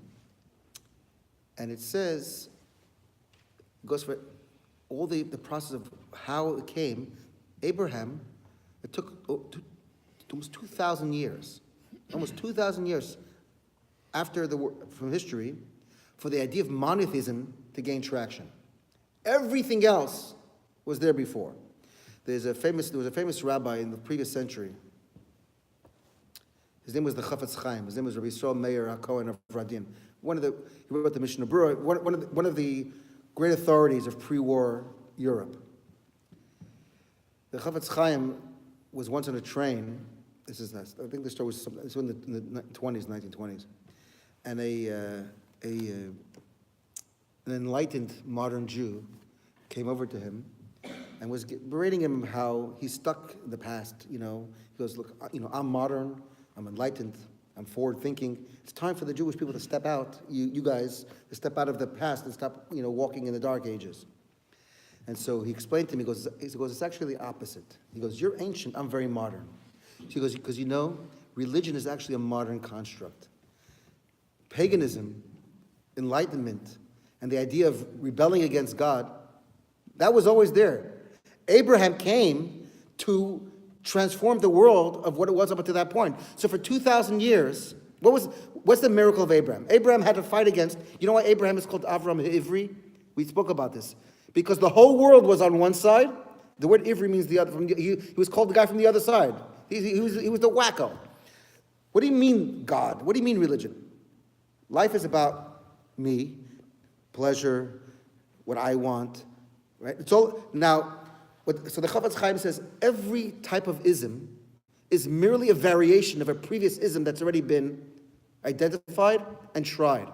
and it says, it goes for all the process of how it came. Abraham, it took almost 2,000 years, from history, for the idea of monotheism to gain traction. Everything else was there before. There was a famous rabbi in the previous century. His name was the Chafetz Chaim. His name was Rabbi Yisrael Meir HaKohen of Radin. He wrote the Mishnah Berurah, one of the great authorities of pre-war Europe. The Chafetz Chaim was once on a train. I think the story was in the 1920s. And an enlightened modern Jew came over to him and was berating him how he's stuck in the past. He goes, look, I'm modern, I'm enlightened, I'm forward-thinking. It's time for the Jewish people to step out, you guys, to step out of the past and stop, walking in the dark ages. And so he explained to me, he goes, it's actually the opposite. He goes, you're ancient, I'm very modern. So he goes, because religion is actually a modern construct. Paganism, enlightenment, and the idea of rebelling against God, that was always there. Abraham came to transform the world of what it was up to that point. So for 2,000 years, what's the miracle of Abraham? Abraham had to fight against, you know why Abraham is called Avram Ivri? We spoke about this. Because the whole world was on one side. The word Ivri means the other. He was called the guy from the other side. He was the wacko. What do you mean God? What do you mean religion? Life is about me, pleasure, what I want, right? It's all, now, So the Chofetz Chaim says every type of ism is merely a variation of a previous ism that's already been identified and tried.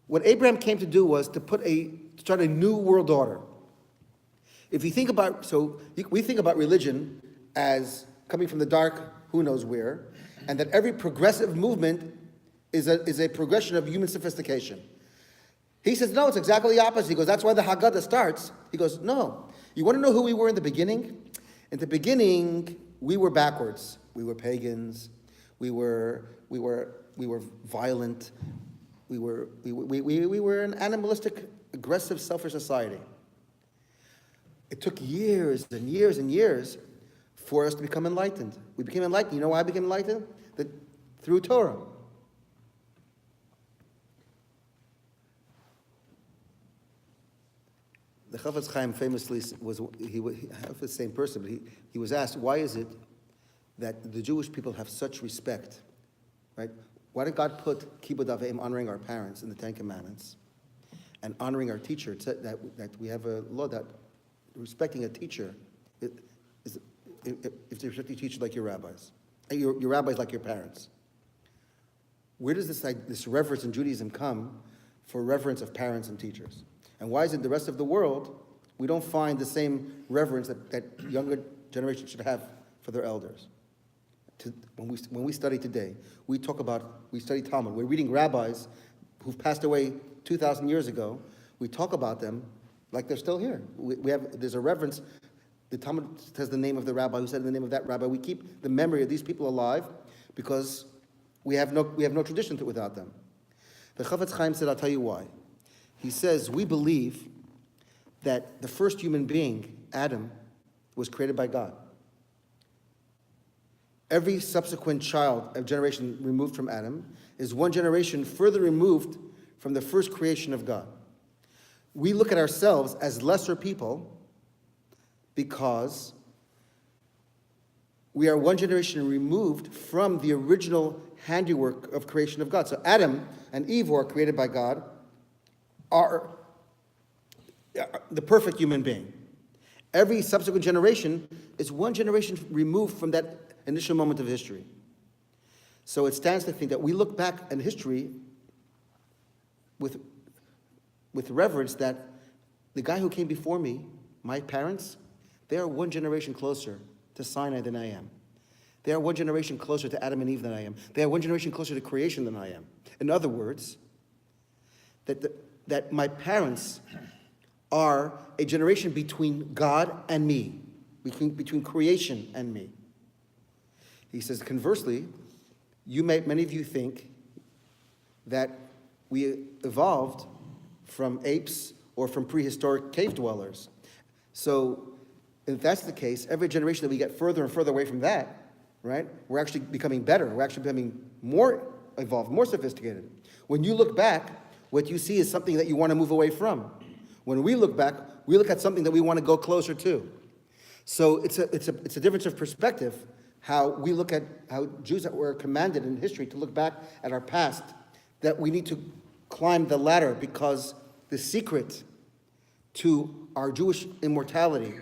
What Abraham came to do was to start a new world order. If you think about, we think about religion as coming from the dark, who knows where, and that every progressive movement is a progression of human sophistication. He says, no, it's exactly the opposite. He goes, that's why the Haggadah starts. He goes, no. You want to know who we were in the beginning? In the beginning, we were backwards. We were pagans. We were violent. We were an animalistic, aggressive, selfish society. It took years and years and years for us to become enlightened. We became enlightened. You know why I became enlightened? Through Torah. The Chofetz Chaim famously was the same person, but he was asked, why is it that the Jewish people have such respect, right? Why did God put Kibud Avim, honoring our parents, in the Ten Commandments, and honoring our teacher? That we have a law that respecting a teacher is if you respect your teacher like your rabbis, your rabbis like your parents. Where does this reverence in Judaism come for reverence of parents and teachers? And why is it the rest of the world, we don't find the same reverence that younger generations should have for their elders? When we study today, we study Talmud. We're reading rabbis who've passed away 2,000 years ago. We talk about them like they're still here. There's a reverence. The Talmud says the name of the rabbi who said the name of that rabbi. We keep the memory of these people alive because we have no tradition without them. The Chofetz Chaim said, I'll tell you why. He says, we believe that the first human being, Adam, was created by God. Every subsequent child, a generation removed from Adam, is one generation further removed from the first creation of God. We look at ourselves as lesser people because we are one generation removed from the original handiwork of creation of God. So Adam and Eve, who are created by God, are the perfect human being. Every subsequent generation is one generation removed from that initial moment of history. So it stands to think that we look back in history with reverence that the guy who came before me, my parents, they are one generation closer to Sinai than I am. They are one generation closer to Adam and Eve than I am. They are one generation closer to creation than I am. In other words, that my parents are a generation between God and me, between creation and me. He says, conversely, many of you think that we evolved from apes or from prehistoric cave dwellers. So if that's the case, every generation that we get further and further away from that, right, we're actually becoming better. We're actually becoming more evolved, more sophisticated. When you look back, what you see is something that you want to move away from. When we look back, we look at something that we want to go closer to. So it's a difference of perspective, how we look at how Jews that were commanded in history to look back at our past, that we need to climb the ladder because the secret to our Jewish immortality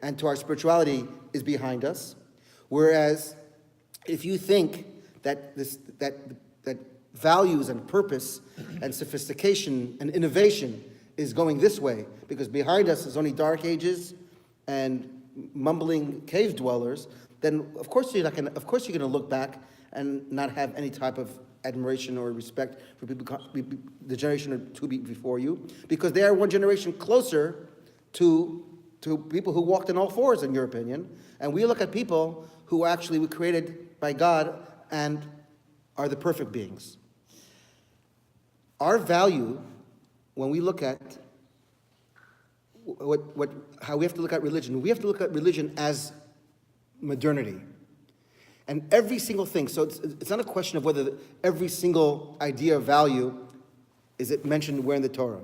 and to our spirituality is behind us. Whereas if you think that values and purpose and sophistication and innovation is going this way, because behind us is only dark ages and mumbling cave dwellers, then of course you're going to look back and not have any type of admiration or respect for people, the generation or two before you, because they are one generation closer to people who walked on all fours, in your opinion, and we look at people who actually were created by God and are the perfect beings. Our value, when we look at how we have to look at religion, we have to look at religion as modernity. And every single thing, so it's not a question of whether every single idea of value is it mentioned where in the Torah.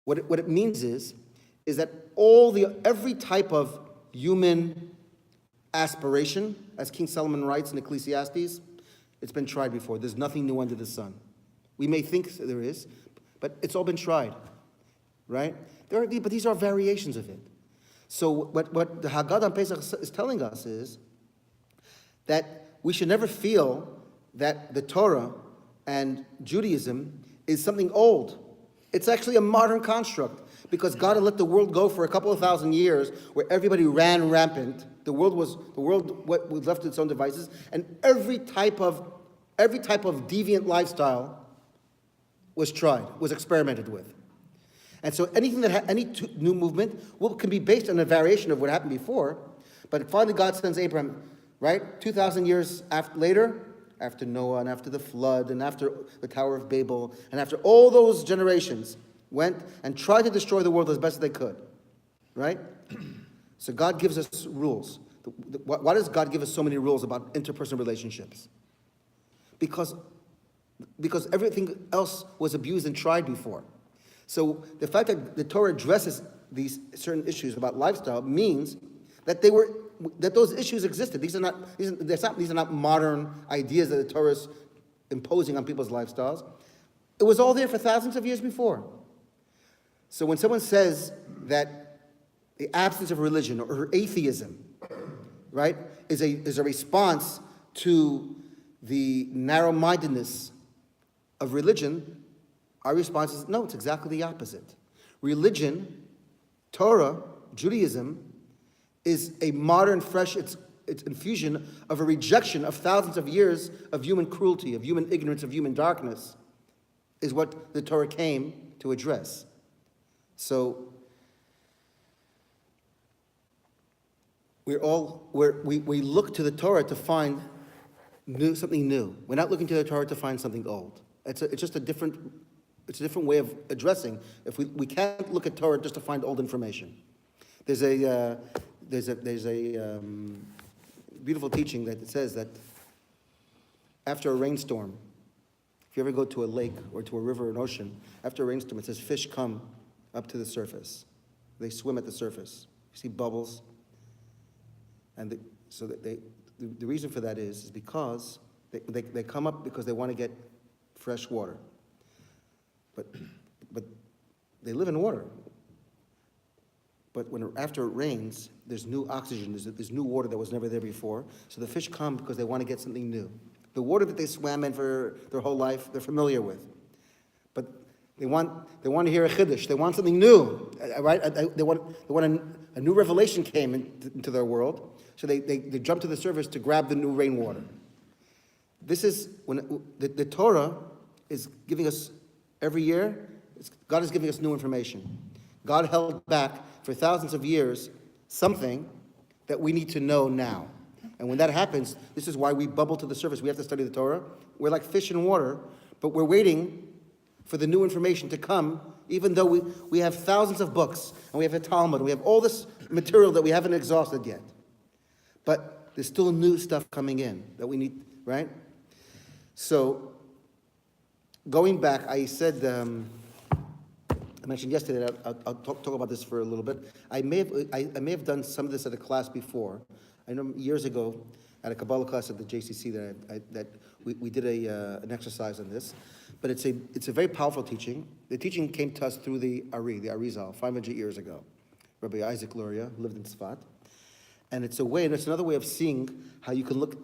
What it means is that every type of human aspiration, as King Solomon writes in Ecclesiastes, it's been tried before. There's nothing new under the sun. We may think there is, but it's all been tried, right? But these are variations of it. So what the Haggadah on Pesach is telling us is that we should never feel that the Torah and Judaism is something old. It's actually a modern construct because God had let the world go for a couple of thousand years where everybody ran rampant. The world was left to its own devices, and every type of deviant lifestyle was tried, was experimented with. And so anything that new movement can be based on a variation of what happened before, but finally God sends Abraham, right? 2,000 years later, after Noah and after the flood and after the Tower of Babel and after all those generations went and tried to destroy the world as best as they could, right? So God gives us rules. Why does God give us so many rules about interpersonal relationships? Because everything else was abused and tried before. So the fact that the Torah addresses these certain issues about lifestyle means that those issues existed. These are not modern ideas that the Torah is imposing on people's lifestyles. It was all there for thousands of years before. So when someone says that the absence of religion or atheism, right, is a response to the narrow-mindedness of religion, our response is no, it's exactly the opposite. Religion, Torah, Judaism, is a modern, fresh, it's infusion of a rejection of thousands of years of human cruelty, of human ignorance, of human darkness, is what the Torah came to address. So we look to the Torah to find something new. We're not looking to the Torah to find something old. It's just a different way of addressing. If we can't look at Torah just to find old information. There's a beautiful teaching that says that after a rainstorm, if you ever go to a lake or to a river or an ocean, after a rainstorm, it says fish come up to the surface. They swim at the surface. You see bubbles. And the reason for that is because they come up because they want to get fresh water. But they live in water. But after it rains, there's new oxygen, there's new water that was never there before. So the fish come because they want to get something new. The water that they swam in for their whole life, they're familiar with. But they want to hear a chiddush. They want something new, right? They want a new revelation came into their world. So they jump to the surface to grab the new rainwater. This is when the Torah is giving us every year. God is giving us new information. God held back for thousands of years something that we need to know now. And when that happens, this is why we bubble to the surface. We have to study the Torah. We're like fish in water, but we're waiting for the new information to come, even though we have thousands of books, and we have a Talmud, and we have all this material that we haven't exhausted yet. But there's still new stuff coming in that we need, right? So, going back, I said, I mentioned yesterday that I'll talk about this for a little bit. I may have done some of this at a class before. I know years ago at a Kabbalah class at the JCC that we did an exercise on this. But it's a very powerful teaching. The teaching came to us through the Arizal, 500 years ago. Rabbi Isaac Luria, who lived in Tzfat. And it's another way of seeing how you can look,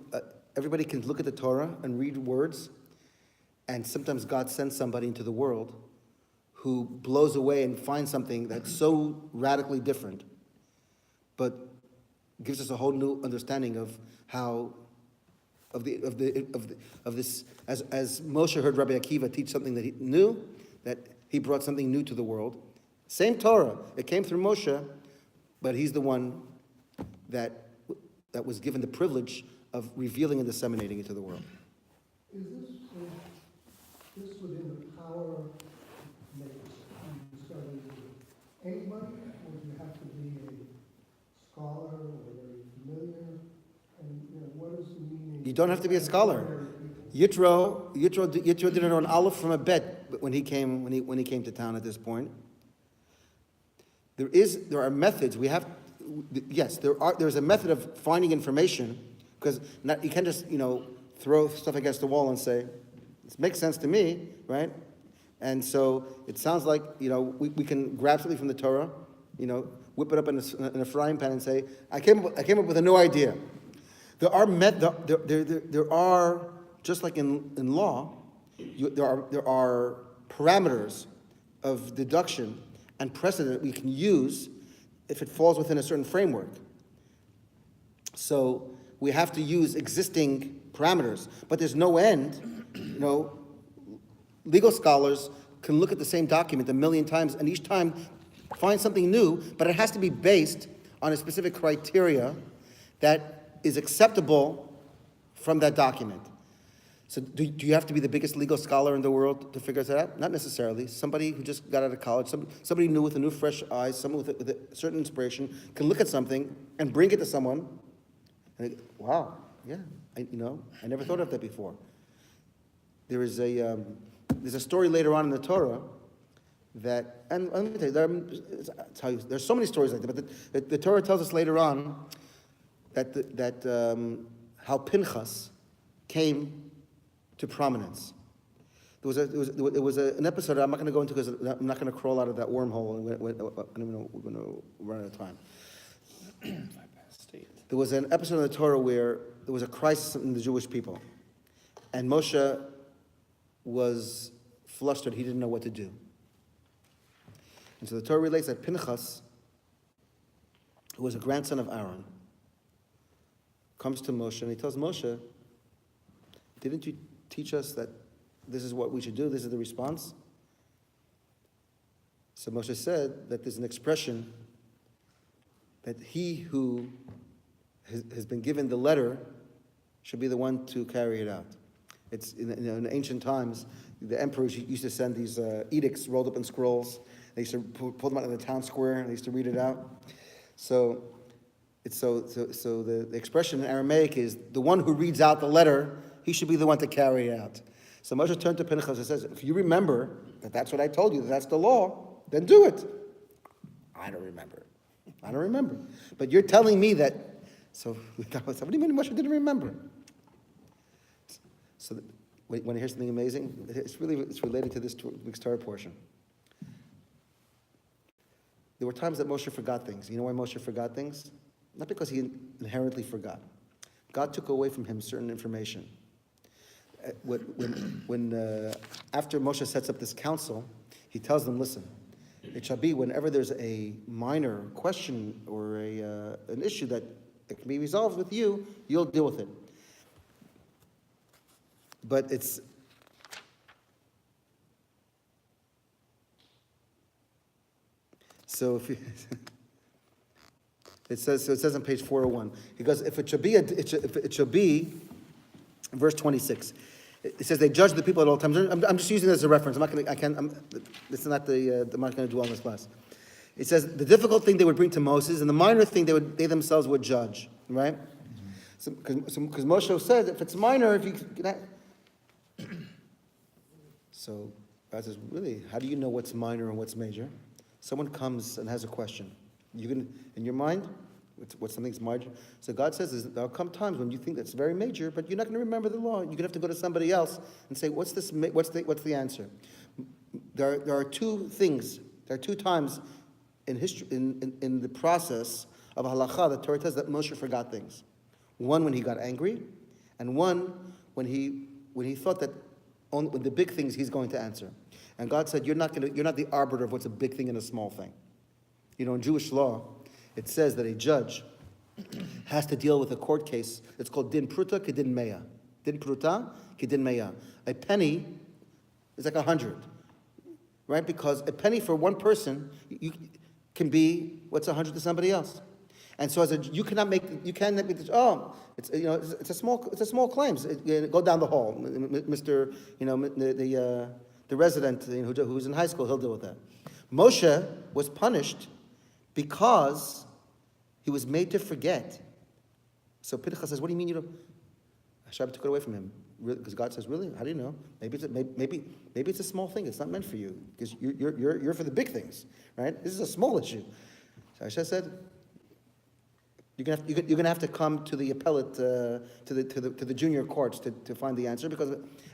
everybody can look at the Torah and read words, and sometimes God sends somebody into the world who blows away and finds something that's so radically different, but gives us a whole new understanding of how, of this, as Moshe heard Rabbi Akiva teach something that he knew, that he brought something new to the world. Same Torah, it came through Moshe, but he's the one that was given the privilege of revealing and disseminating it to the world. Is this within the power of anybody, or do you have to be a scholar or very familiar? And what is the meaning? You don't have to be a scholar. Yitro didn't know an aleph from a bet when he came to town at this point. There are methods. There's a method of finding information, because you can't just throw stuff against the wall and say, this makes sense to me, right? And so it sounds like we can grab something from the Torah whip it up in a frying pan and say, I came up with a new idea. There are just like in law, there are parameters of deduction and precedent we can use if it falls within a certain framework. So we have to use existing parameters, but there's no end. Legal scholars can look at the same document a million times and each time find something new, but it has to be based on a specific criteria that is acceptable from that document. So do you have to be the biggest legal scholar in the world to figure that out? Not necessarily. Somebody who just got out of college, somebody new with a new fresh eyes, someone with a certain inspiration can look at something and bring it to someone and wow, yeah, I never thought of that before. There's a story later on in the Torah that, and let me tell you, there's so many stories like that, but the Torah tells us later on that how Pinchas came to prominence. There was an episode I'm not going to go into because I'm not going to crawl out of that wormhole, and we're going to run out of time. There was an episode of the Torah where there was a crisis in the Jewish people, and Moshe was flustered. He didn't know what to do. And so the Torah relates that Pinchas, who was a grandson of Aaron, comes to Moshe and he tells Moshe, didn't you teach us that this is what we should do? This is the response? So Moshe said that there's an expression that he who has been given the letter should be the one to carry it out. It's in ancient times, the emperors used to send these edicts rolled up in scrolls. They used to pull them out in the town square and they used to read it out. So the expression in Aramaic is the one who reads out the letter, he should be the one to carry it out. So Moshe turned to Pinchas and says, if you remember that that's what I told you, that that's the law, then do it. I don't remember. But you're telling me that, so what do you mean Moshe didn't remember? So want to hear something amazing? It's related to this week's Torah portion. There were times that Moshe forgot things. You know why Moshe forgot things? Not because he inherently forgot. God took away from him certain information. When after Moshe sets up this council, he tells them, listen, it shall be whenever there's a minor question or an issue that can be resolved with you, you'll deal with it. But it's so if you it says on page 401. He goes, if it should be, verse 26. It says they judge the people at all times. I'm just using this as a reference. I'm not going to do all this class. It says the difficult thing they would bring to Moses and the minor thing they themselves would judge, right? Because Moshe said if it's minor, if you so God says, really, how do you know what's minor and what's major? Someone comes and has a question. You can, in your mind, what something's major. So God says there'll come times when you think that's very major, but you're not going to remember the law. You're going to have to go to somebody else and say, what's the answer? There are two things. There are two times in history, in the process of halakha, the Torah tells that Moshe forgot things. One when he got angry, and one when he thought that only the big things he's going to answer. And God said, you're not the arbiter of what's a big thing and a small thing. In Jewish law, it says that a judge has to deal with a court case. It's called din pruta kedin mea. Din pruta kedin mea. A penny is like 100, right? Because a penny for one person can be what's 100 to somebody else. And so you cannot make this, it's a small claims. Go down the hall, Mr. The resident who's in high school, he'll deal with that. Moshe was punished because he was made to forget. So Pinchas says, what do you mean you don't? Hashem took it away from him. Because God says, really? How do you know? Maybe it's a small thing. It's not meant for you. Because you're for the big things, right? This is a small issue. So Hashem said, you're gonna have to come to the appellate, to the junior courts to find the answer,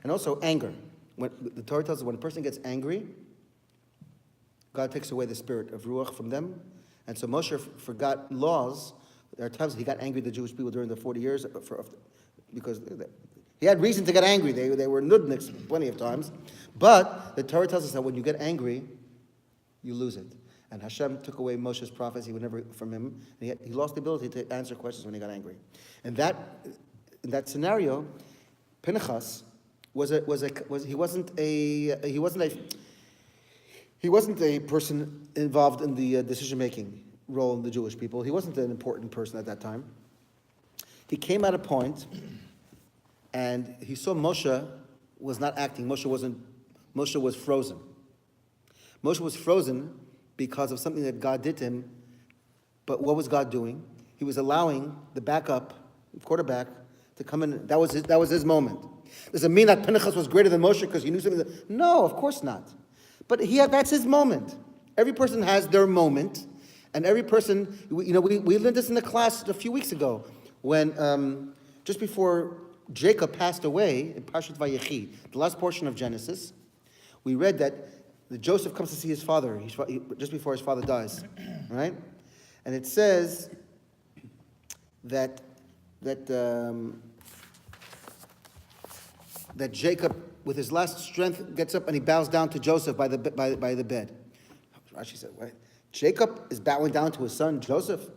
and also anger. When the Torah tells us when a person gets angry, God takes away the spirit of ruach from them, And so Moshe forgot laws. There are times he got angry at the Jewish people during the 40 years because he had reason to get angry. They were nudniks plenty of times. But the Torah tells us that when you get angry, you lose it. And Hashem took away Moshe's prophecy from him. And he lost the ability to answer questions when he got angry. And in that scenario, Pinchas he wasn't a person involved in the decision-making role in the Jewish people. He wasn't an important person at that time. He came at a point, and he saw Moshe was not acting. Moshe was frozen. Moshe was frozen because of something that God did to him. But what was God doing? He was allowing the quarterback, to come in. That was his moment. Does it mean that Pinchas was greater than Moshe because he knew something? No, of course not. But that's his moment. Every person has their moment, and every person, we learned this in the class a few weeks ago, when just before Jacob passed away in Parashat Vayechi, the last portion of Genesis, we read that Joseph comes to see his father just before his father dies, right? And it says that Jacob, with his last strength, gets up and he bows down to Joseph by the bed. Rashi said, "What? Jacob is bowing down to his son Joseph?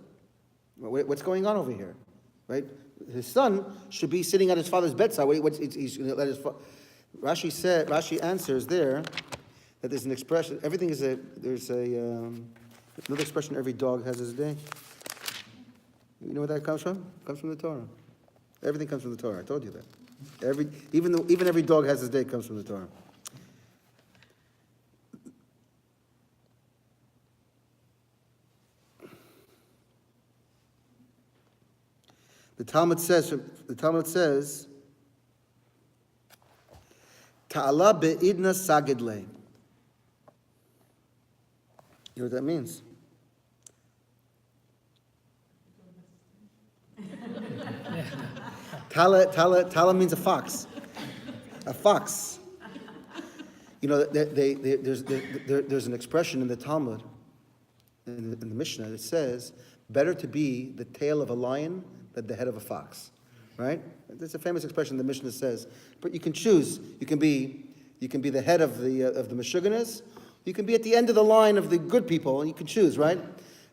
What's going on over here, right? His son should be sitting at his father's bedside. Rashi answers there that there's an expression. Everything is there's another expression. Every dog has his day. You know where that comes from? It comes from the Torah. Everything comes from the Torah. I told you that. Even every dog has his day comes from the Torah. The Talmud says, Ta'ala be'idna sagidle. You know what that means? Tala means a fox. A fox. You know, there's an expression in the Talmud, in the Mishnah, that says, better to be the tail of a lion than the head of a fox. Right? That's a famous expression the Mishnah says. But you can choose. You can be the head of the Meshuggahs. You can be at the end of the line of the good people. You can choose, right?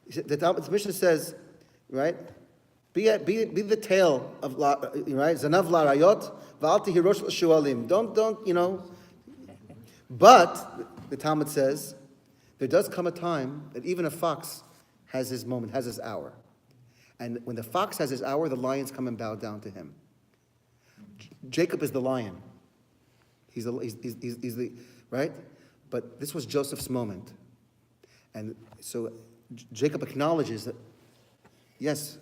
The Mishnah says, right? Be the tail of right? Zanav la rayot, v'al tihi rosh l'shualim. Don't. But the Talmud says there does come a time that even a fox has his moment, has his hour, and when the fox has his hour, the lions come and bow down to him. Jacob is the lion. He's the right, but this was Joseph's moment, and so Jacob acknowledges that, yes,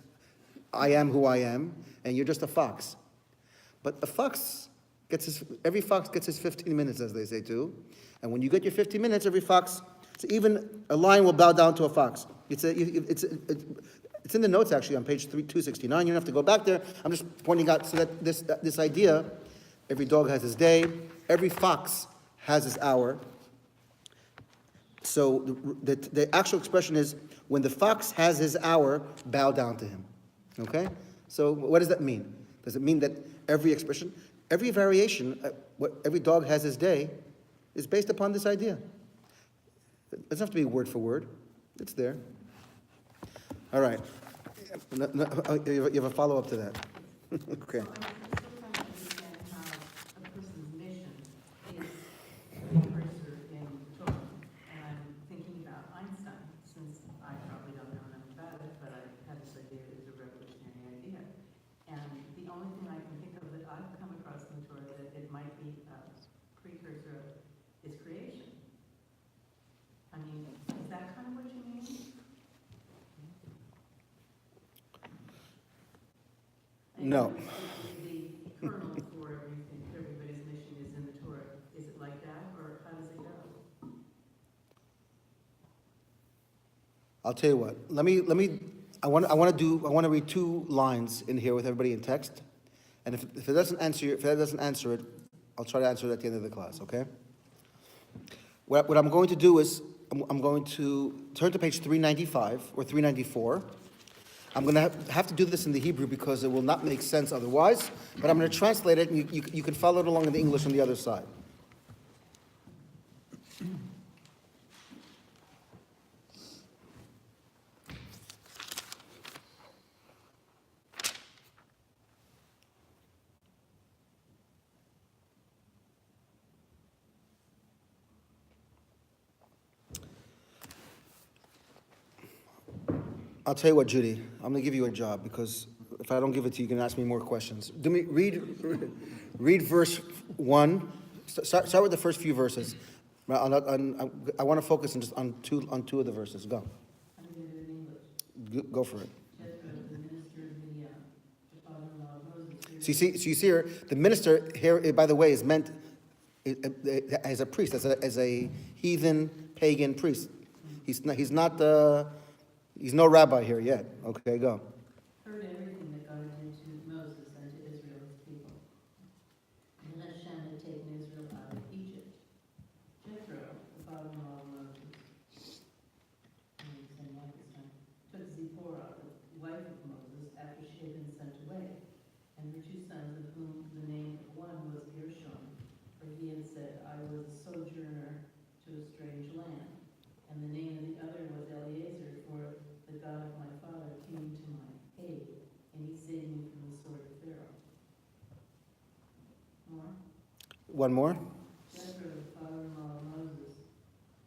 I am who I am, and you're just a fox. But every fox gets his 15 minutes, as they say too. And when you get your 15 minutes, every fox, so even a lion will bow down to a fox. It's in the notes actually on page 269. You don't have to go back there. I'm just pointing out so that this idea, every dog has his day, every fox has his hour. So the actual expression is, when the fox has his hour, bow down to him. Okay? So what does that mean? Does it mean that every expression, every variation, every dog has his day, is based upon this idea? It doesn't have to be word for word. It's there. All right. You have a follow-up to that? Okay. So I'm still trying to understand how a person's mission is precursor in Torah. And I'm thinking about Einstein, since I probably don't know enough about it, but I had this idea it was a revolutionary idea. And the only thing I can think of that I've come across in Torah that it might be a precursor of is creation. I mean, is that kind of what you mean? No. The kernel for everybody's mission is in the Torah. Is it like that, or how does it go? I'll tell you what. I want to read two lines in here with everybody in text, and if that doesn't answer it, I'll try to answer it at the end of the class. Okay. What I'm going to do is I'm going to turn to page 395 or 394. I'm going to have to do this in the Hebrew because it will not make sense otherwise, but I'm going to translate it, and you can follow it along in the English on the other side. I'll tell you what, Judy, I'm going to give you a job because if I don't give it to you, you can ask me more questions. Read verse 1. Start with the first few verses. I want to focus on two of the verses. Go. I'm going to do it in English. Go for it. Jethro, the minister of Midian, the father-in-law of Moses. So you see here, the minister here, by the way, is meant as a priest, as a heathen, pagan priest. He's no rabbi here yet. Okay, go. Heard everything that God did to Moses and to Israel, his people. And Hashem had taken Israel out of Egypt. Jethro, the father-in-law of Moses, took Zipporah, the wife of Moses, after she had been sent away, and her two sons, of whom the name of one was Gershom, for he had said, I was a sojourner to a strange land. And the name of the other was Eliezer, for the God of my father came to my aid, and he saved me from the sword of Pharaoh. More? One more. Jethro, the father-in-law of Moses,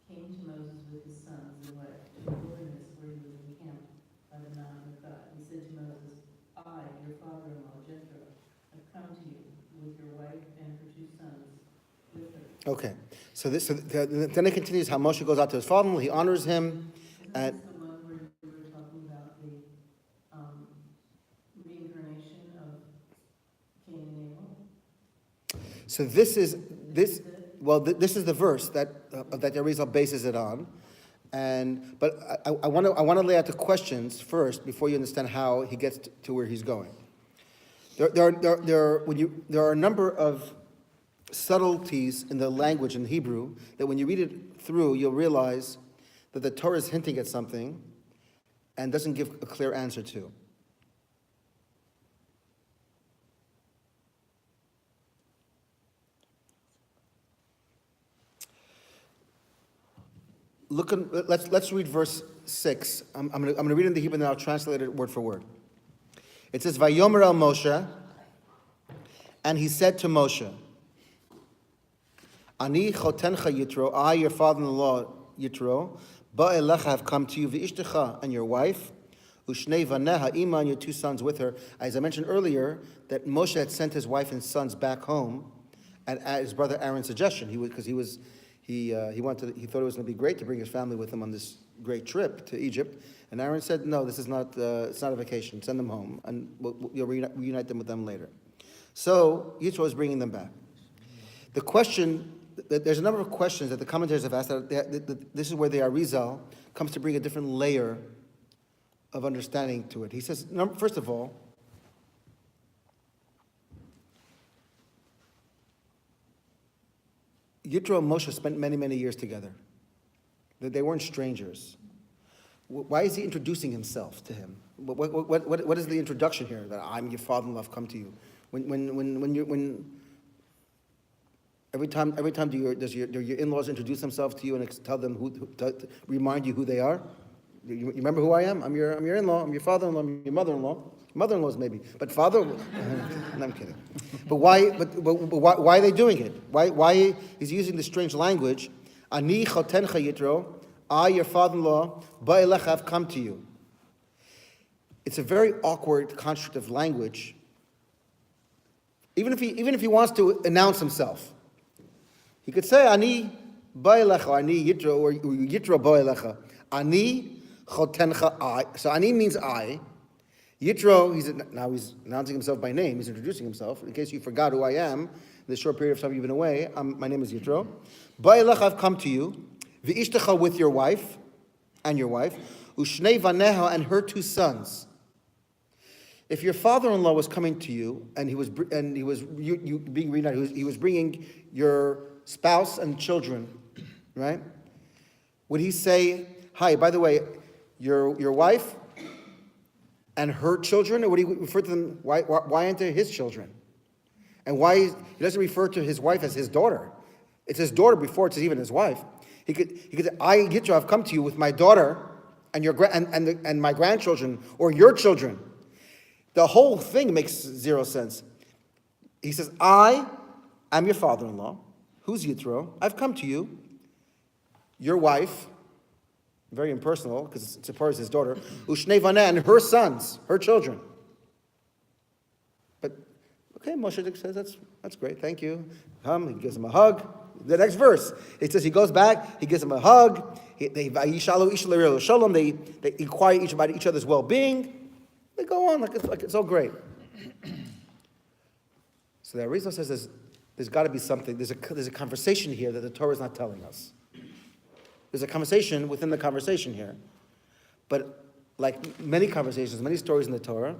came to Moses with his sons and went to the wilderness where he was encamped by the mountain of God. He said to Moses, I, your father-in-law, Jethro, have come to you with your wife and her two sons with her. Okay. So then it continues how Moshe goes out to his father-in-law. He honors him. Isn't And this the one where we were talking about the reincarnation of Cain and Abel? so this is the verse that Arizal bases it on. But I want to lay out the questions first before you understand how he gets to where he's going. There are a number of subtleties in the language in Hebrew that when you read it through, you'll realize that the Torah is hinting at something and doesn't give a clear answer to. Let's read verse 6. I'm going to read it in the Hebrew and then I'll translate it word for word. It says, Vayomer el Moshe, and he said to Moshe, Ani chotencha Yitro, I, your father-in-law Yitro, ba'elecha have come to you, v'ishtecha, and your wife, u'shnei vaneha, ima, and your two sons with her. As I mentioned earlier, that Moshe had sent his wife and sons back home at his brother Aaron's suggestion. He thought it was going to be great to bring his family with him on this great trip to Egypt. And Aaron said, no, this is not, it's not a vacation. Send them home, and you'll reunite them with them later. So Yitro is bringing them back. The question, there's a number of questions that the commentators have asked. This is where the Arizal comes to bring a different layer of understanding to it. He says, first of all, Yitro and Moshe spent many, many years together. They weren't strangers. Why is he introducing himself to him? What is the introduction here? That I'm your father-in-law, I've come to you. Every time does your in-laws introduce themselves to you and tell them to remind you who they are? You remember who I am? I'm your in-law. I'm your father-in-law. I'm your mother-in-law. Mother-in-laws maybe, but father. No, I'm kidding. But why? But why are they doing it? Why is he using this strange language? Ani chotencha Yitro, I, your father-in-law, ba'elecha, have come to you. It's a very awkward construct of language. Even if he wants to announce himself, he could say Ani ba'elecha, Ani Yitro, or Yitro ba'elecha. Ani chotencha, I. So Ani means I. Yitro, now he's announcing himself by name. He's introducing himself. In case you forgot who I am, in the short period of time you've been away, my name is Yitro. Ba'elecha, I've come to you. V'ishtecha, with your wife, and your wife. Ushnei vaneha, and her two sons. If your father-in-law was coming to you, and he was being reunited, he was bringing your spouse and children, right? Would he say, hi, by the way, your wife and her children, or would he refer to them, why aren't they his children? And why, he doesn't refer to his wife as his daughter. It's his daughter before it's even his wife. He could say, I, Yitro, have come to you with my daughter and and my grandchildren, or your children. The whole thing makes zero sense. He says, I am your father-in-law, who's Yitro. I've come to you, your wife, very impersonal, because it's Zipporah is his daughter, Ushnei Vaneh, and her sons, her children. But, okay, Moshe says, that's great, thank you. He gives him a hug. The next verse, it says he goes back, he gives him a hug, they inquire each about each other's well-being. They go on like it's all great. So the Arizal says there's got to be something, there's a conversation here that the Torah is not telling us. There's a conversation within the conversation here. But like many conversations, many stories in the Torah,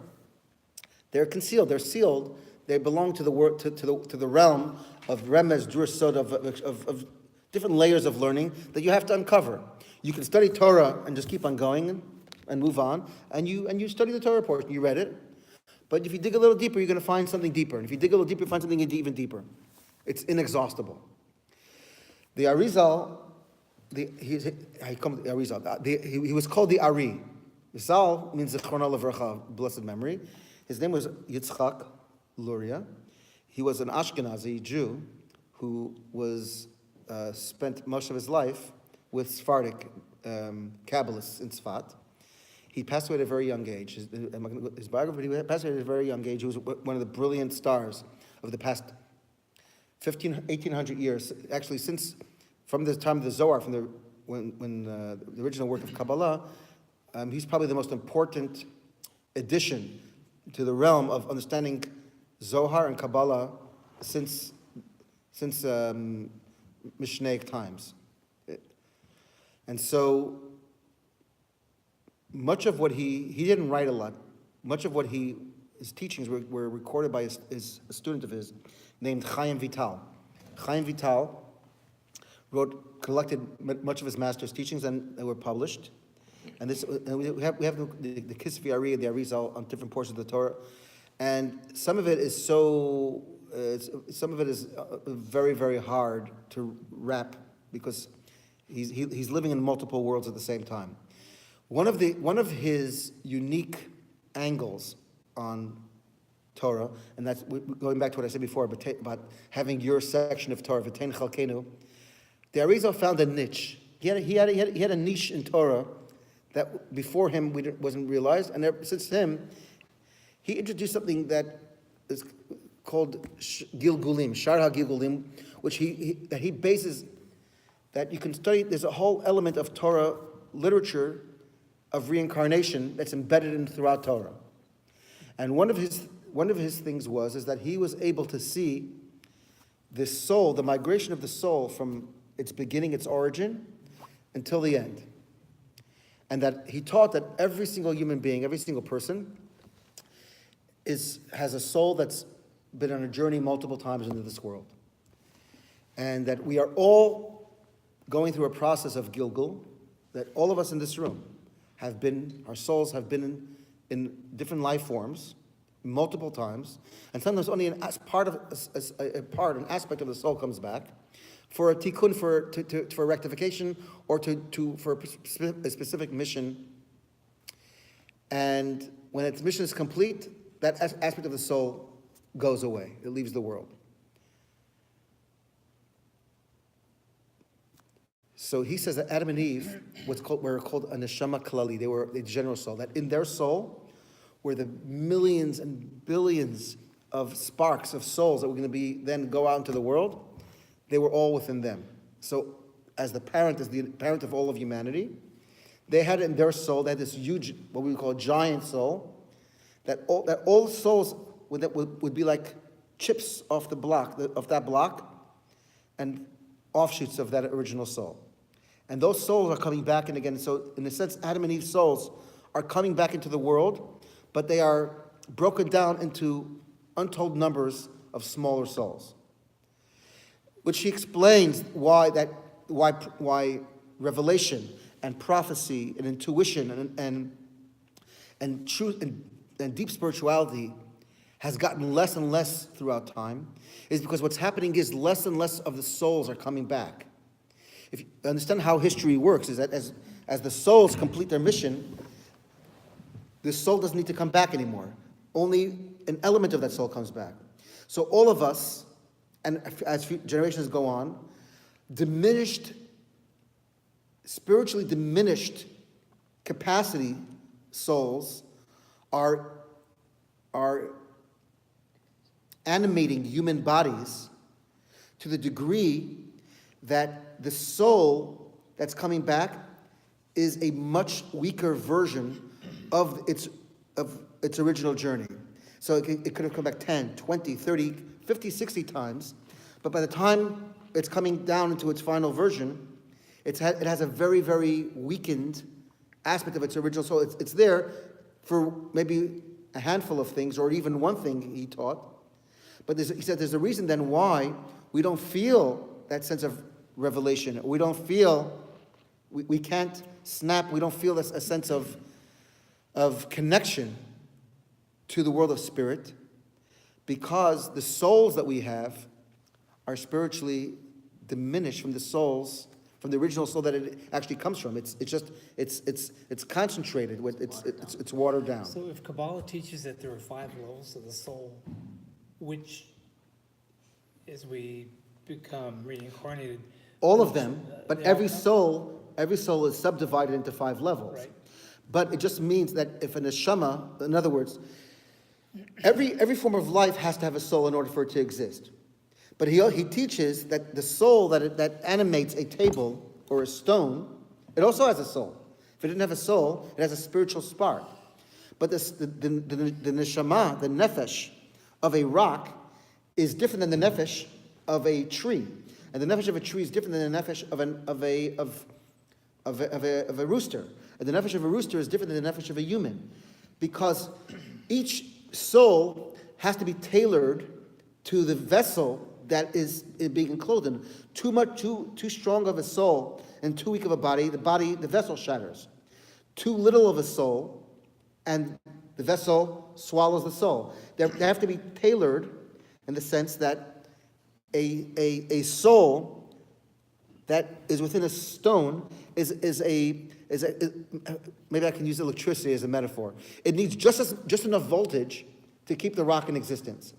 they're concealed, they're sealed, they belong to the word, to the realm of remez, drus, sod, of different layers of learning that you have to uncover. You can study Torah and just keep on going and move on, and you study the Torah portion, you read it, but if you dig a little deeper, you're going to find something deeper. And if you dig a little deeper, you find something even deeper. It's inexhaustible. The Arizal, he was called the Ari. Zal means Zechrona Levracha, blessed memory. His name was Yitzchak Luria. He was an Ashkenazi Jew who was spent most of his life with Sephardic Kabbalists in Tzfat. He passed away at a very young age. His biography, he passed away at a very young age. He was one of the brilliant stars of the past 1800 years. Actually, from the time of the Zohar, when the original work of Kabbalah, he's probably the most important addition to the realm of understanding Zohar and Kabbalah since Mishnaic times. And so much of what he didn't write a lot, much of what his teachings were recorded by a student of his named Chaim Vital. Chaim Vital collected much of his master's teachings, and they were published. And we have the Kisvi Ari and the Arizal on different portions of the Torah, and some of it is very, very hard to wrap because he's living in multiple worlds at the same time. One of his unique angles on Torah, and that's going back to what I said before about having your section of Torah, V'tein Chalkenu. The Arizal found a niche. He had a niche in Torah that before him wasn't realized, and since him, he introduced something that is called Gilgulim, Shar HaGilgulim, which he bases that you can study. There's a whole element of Torah literature of reincarnation that's embedded throughout Torah, and one of his things is that he was able to see the soul, the migration of the soul from its beginning, its origin, until the end. And that he taught that every single human being, every single person, has a soul that's been on a journey multiple times into this world. And that we are all going through a process of Gilgul, that all of us in this room our souls have been in different life forms multiple times, and sometimes only an aspect of the soul comes back for a tikkun, for rectification, or for a specific mission. And when its mission is complete, that aspect of the soul goes away. It leaves the world. So he says that Adam and Eve were called a neshama klali. They were a general soul. That in their soul were the millions and billions of sparks of souls that were going to then go out into the world. They were all within them. So as the parent of all of humanity, they had in their soul, they had this huge, what we would call giant soul, that all souls would be like chips off that block, and offshoots of that original soul. And those souls are coming back, and again, so in a sense, Adam and Eve's souls are coming back into the world, but they are broken down into untold numbers of smaller souls. Which he explains why revelation and prophecy and intuition and truth and deep spirituality has gotten less and less throughout time is because what's happening is less and less of the souls are coming back. If you understand how history works, is that as the souls complete their mission, the soul doesn't need to come back anymore. Only an element of that soul comes back. So all of us, and as generations go on, spiritually diminished capacity souls are animating human bodies to the degree that the soul that's coming back is a much weaker version of its original journey. So it could have come back 10, 20, 30, 50, 60 times, but by the time it's coming down into its final version, it has a very, very weakened aspect of its original soul. It's there for maybe a handful of things, or even one thing he taught. But he said there's a reason then why we don't feel that sense of revelation. We don't feel, we can't snap, we don't feel a sense of connection to the world of spirit, because the souls that we have are spiritually diminished from the original soul that it actually comes from. It's concentrated. It's watered down. So if Kabbalah teaches that there are 5 levels of the soul, which, as we become reincarnated, All of them, but every soul is subdivided into 5 levels. Right. But it just means that if a neshama, in other words, every form of life has to have a soul in order for it to exist. But he teaches that the soul that animates a table or a stone, it also has a soul. If it didn't have a soul, it has a spiritual spark. But the neshama, the nefesh of a rock is different than the nefesh of a tree. And the nefesh of a tree is different than the nefesh of a rooster. And the nefesh of a rooster is different than the nefesh of a human. Because each soul has to be tailored to the vessel that is being enclosed in. Too strong of a soul and too weak of a body, the vessel shatters. Too little of a soul, and the vessel swallows the soul. They have to be tailored in the sense that a soul that is within a stone is maybe I can use electricity as a metaphor. It needs just enough voltage to keep the rock in existence.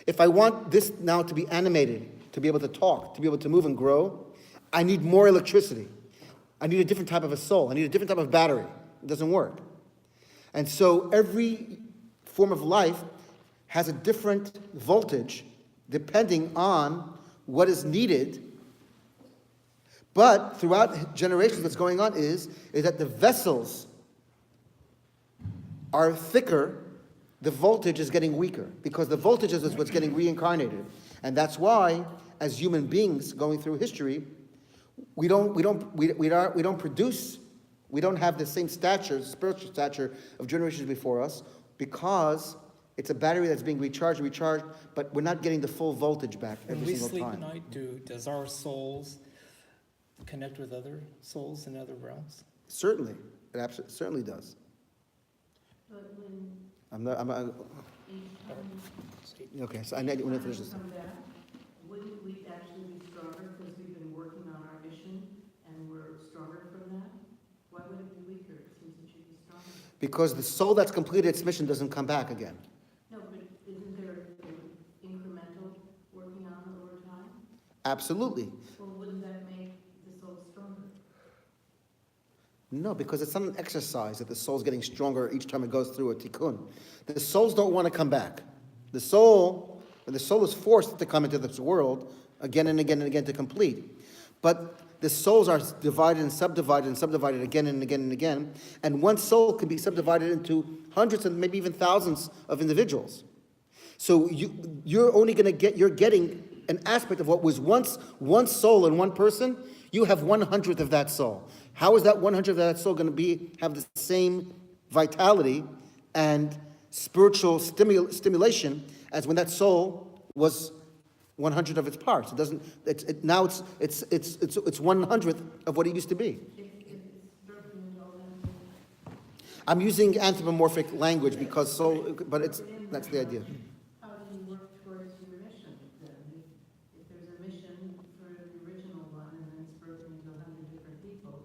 If I want this now to be animated, to be able to talk, to be able to move and grow, I need more electricity. I need a different type of a soul. I need a different type of battery. It doesn't work. And so every form of life has a different voltage depending on what is needed. But throughout generations, what's going on is that the vessels are thicker, the voltage is getting weaker, because the voltage is what's getting reincarnated. And that's why, as human beings going through history, we don't have the same stature, spiritual stature of generations before us, because it's a battery that's being recharged, but we're not getting the full voltage back every single time. When we sleep at night, does our souls connect with other souls in other realms? Certainly, it absolutely certainly does. But when Okay, so I need to finish this. come back, wouldn't we actually be stronger because we've been working on our mission and we're stronger from that? Why would it be weaker since it should be stronger? Because the soul that's completed its mission doesn't come back again. No, but isn't there incremental working on it over time? Absolutely. Well, wouldn't that make the soul stronger? No, because it's not an exercise that the soul's getting stronger each time it goes through a tikkun. The souls don't want to come back. The soul is forced to come into this world again and again and again to complete. But the souls are divided and subdivided again and again and again. And one soul can be subdivided into hundreds and maybe even thousands of individuals. So you're getting an aspect of what was once one soul in one person. You have 1/100th of that soul. How is that 1/100th of that soul going to have the same vitality and spiritual stimulation as when that soul was 100th of its parts. It doesn't. Now it's 100th of what it used to be. If it's broken into all them, I'm using anthropomorphic language because but that's the idea. how do you work towards your mission then? If there's a mission for the original one and then it's broken into 100 different people,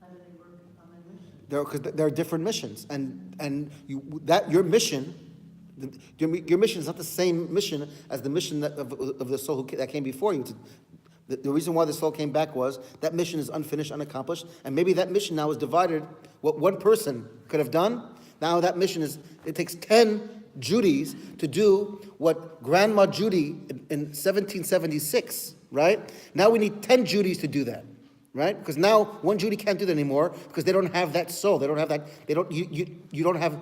how do they work on their mission? Because there are different missions, and your mission. Your mission is not the same mission as the mission of the soul that came before you. The reason why the soul came back was that mission is unfinished, unaccomplished, and maybe that mission now is divided. What one person could have done, now that mission it takes 10 Judys to do what Grandma Judy in 1776, right? Now we need 10 Judys to do that. Right? Because now one Judy can't do that anymore because they don't have that soul. They don't have that. They don't. You don't have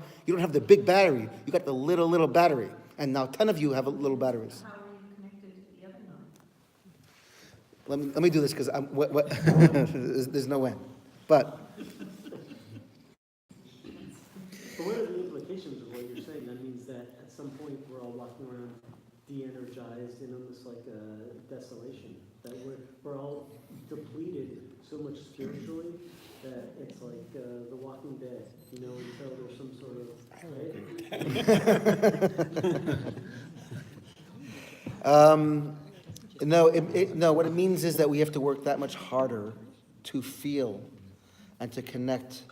the big battery. You got the little battery. And now 10 of you have little batteries. How are you connected to the other 9? Let me do this because there's no end. But what are the implications of what you're saying? That means that at some point we're all walking around de-energized in almost like a desolation. That we're all depleted so much spiritually that it's like The Walking Dead, until there's some sort of no. What it means is that we have to work that much harder to feel and to connect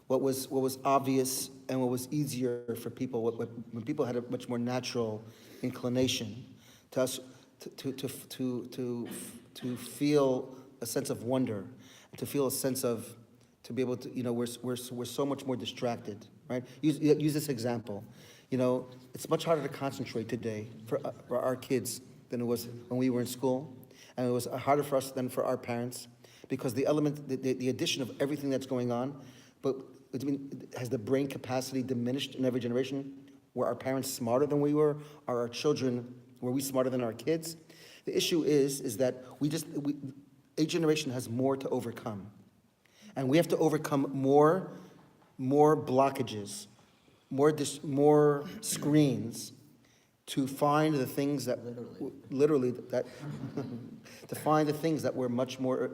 what was obvious and what was easier for people. When people had a much more natural inclination to us to feel a sense of wonder, to feel a sense of, to be able to, we're so much more distracted, right? Use this example. It's much harder to concentrate today for our kids than it was when we were in school, and it was harder for us than for our parents, because the addition of everything that's going on, but has the brain capacity diminished in every generation? Were our parents smarter than we were? Are our children, were we smarter than our kids? The issue is that each generation has more to overcome. And we have to overcome more blockages, more screens to find the things that, literally, to find the things that were much more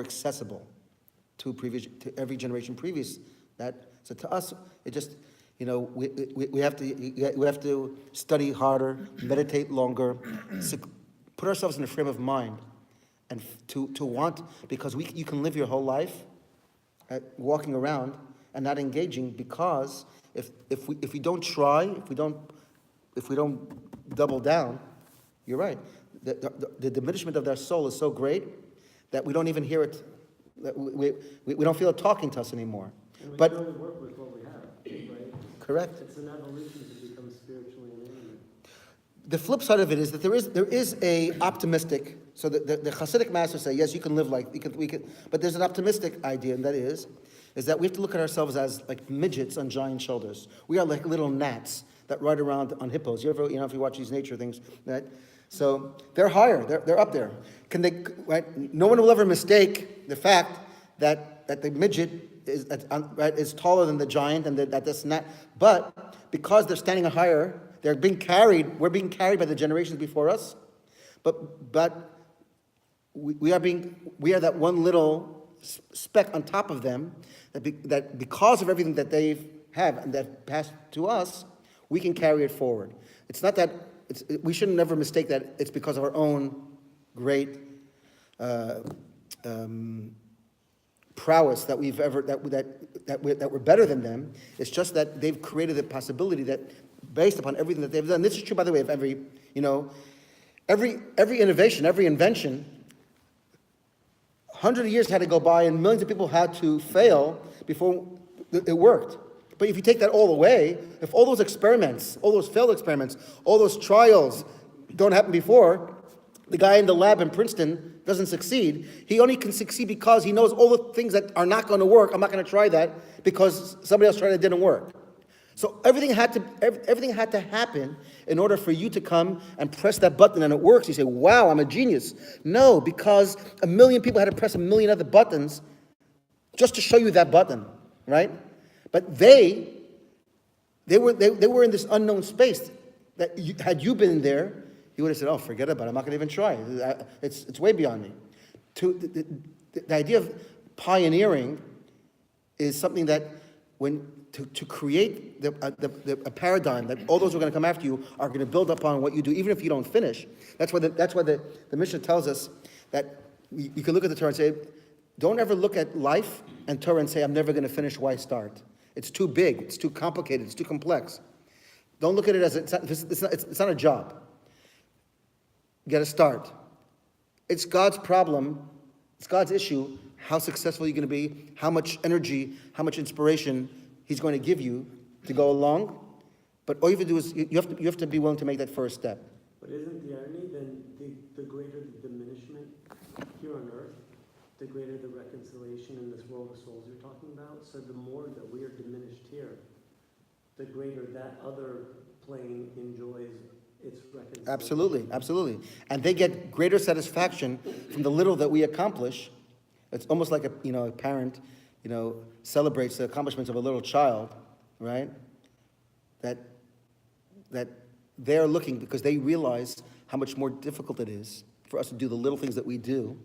accessible to every generation previous. So to us, it just, we have to study harder, meditate longer, put ourselves in a frame of mind, and to want, because you can live your whole life walking around and not engaging, because if we don't try, if we don't double down, you're right. The diminishment of their soul is so great that we don't even hear it. That we don't feel it talking to us anymore. And we But can only work with what we have, right? correct. It's an evolution to become spiritually enlightened. The flip side of it is that there is a optimistic. So the Hasidic masters say, yes, you can live like we can, but there's an optimistic idea, and that is that we have to look at ourselves as like midgets on giant shoulders. We are like little gnats that ride around on hippos. You ever, if you watch these nature things, right? So they're higher. They're up there. Can they? Right? No one will ever mistake the fact that the midget is taller than the giant, and that that's not. But because they're standing higher, they're being carried. We're being carried by the generations before us. But we are that one little speck on top of them. That because of everything that they have and that passed to us, we can carry it forward. It's not that. We should never mistake that it's because of our own great prowess that we've ever that we're better than them. It's just that they've created a possibility that, based upon everything that they've done. This is true, by the way, of every innovation, every invention. 100 years had to go by, and millions of people had to fail before it worked. But if you take that all away, if all those experiments, all those failed experiments, all those trials don't happen before, the guy in the lab in Princeton doesn't succeed. He only can succeed because he knows all the things that are not going to work. I'm not going to try that because somebody else tried it, didn't work. So everything had to happen in order for you to come and press that button and it works. You say, wow, I'm a genius. No, because a million people had to press a million other buttons just to show you that button, right? But they were in this unknown space that had you been there, he would have said, "Oh, forget about it. I'm not going to even try. It's way beyond me." The idea of pioneering is something that to create a paradigm that all those who are going to come after you are going to build upon what you do, even if you don't finish. That's why the Mishnah tells us that you can look at the Torah and say, don't ever look at life and Torah and say, I'm never going to finish, why start? It's too big, it's too complicated, it's too complex. Don't look at it as it's not a job. You got to start. It's God's problem, it's God's issue, how successful you're going to be, how much energy, how much inspiration He's going to give you to go along. But all you have to do is you have to be willing to make that first step. But isn't the irony then the greater the diminishment here on earth, the greater the reconciliation in this world of souls you're talking about? So the more that we are diminished here, the greater that other plane enjoys its reconciliation. Absolutely, absolutely. And they get greater satisfaction from the little that we accomplish. It's almost like a parent, celebrates the accomplishments of a little child, right? That they're looking because they realize how much more difficult it is for us to do the little things that we do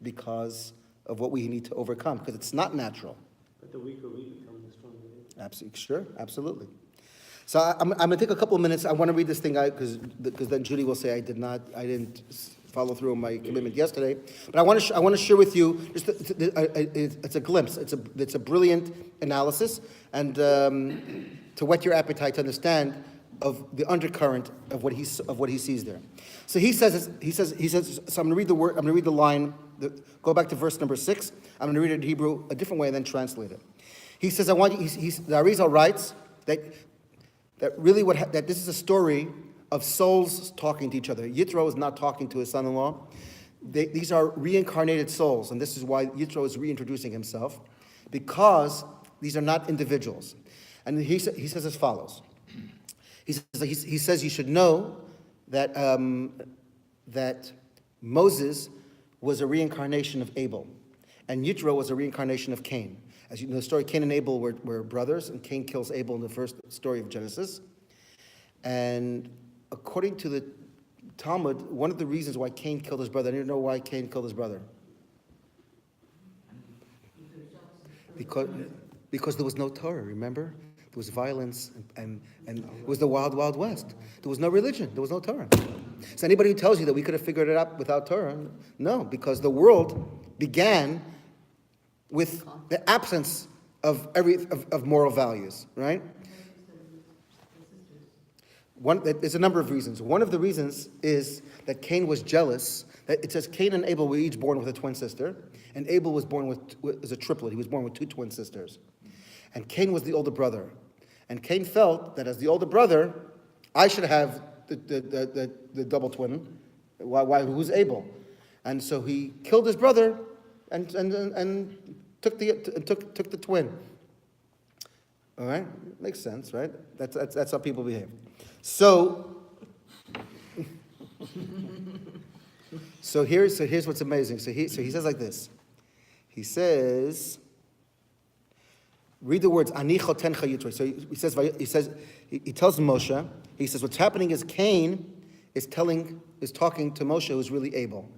because of what we need to overcome, because it's not natural. But the weaker we become, the stronger we become. Absolutely, sure, absolutely. So I'm going to take a couple of minutes. I want to read this thing out because then Judy will say I didn't follow through on my commitment yesterday. But I want to share with you just it's a glimpse. It's a brilliant analysis and to whet your appetite to understand of the undercurrent of what he sees there. So he says. So I'm going to read the word. I'm going to read the line. Go back to verse number 6. I'm going to read it in Hebrew a different way and then translate it. He says, "I want you." The Arizal writes that really that this is a story of souls talking to each other. Yitro is not talking to his son-in-law. These are reincarnated souls, and this is why Yitro is reintroducing himself, because these are not individuals. And he says as follows. He says you should know that that Moses was a reincarnation of Abel, and Yitro was a reincarnation of Cain. As you know, the story, Cain and Abel were brothers, and Cain kills Abel in the first story of Genesis. And according to the Talmud, one of the reasons why Cain killed his brother, I didn't know why Cain killed his brother. Because there was no Torah, remember? There was violence, and it was the wild, wild west. There was no religion. There was no Torah. So anybody who tells you that we could have figured it out without Torah, no, because the world began with the absence of moral values, right? There's a number of reasons. One of the reasons is that Cain was jealous. That it says Cain and Abel were each born with a twin sister, and Abel was born as a triplet. He was born with two twin sisters, and Cain was the older brother. And Cain felt that as the older brother, I should have the double twin. Why? Who's Abel? And so he killed his brother and took the twin. All right, makes sense, right? That's how people behave. So here's what's amazing. So he says like this. He says, read the words ani chotencha Yitro. So he tells Moshe. He says what's happening is Cain is talking to Moshe, who's really Abel.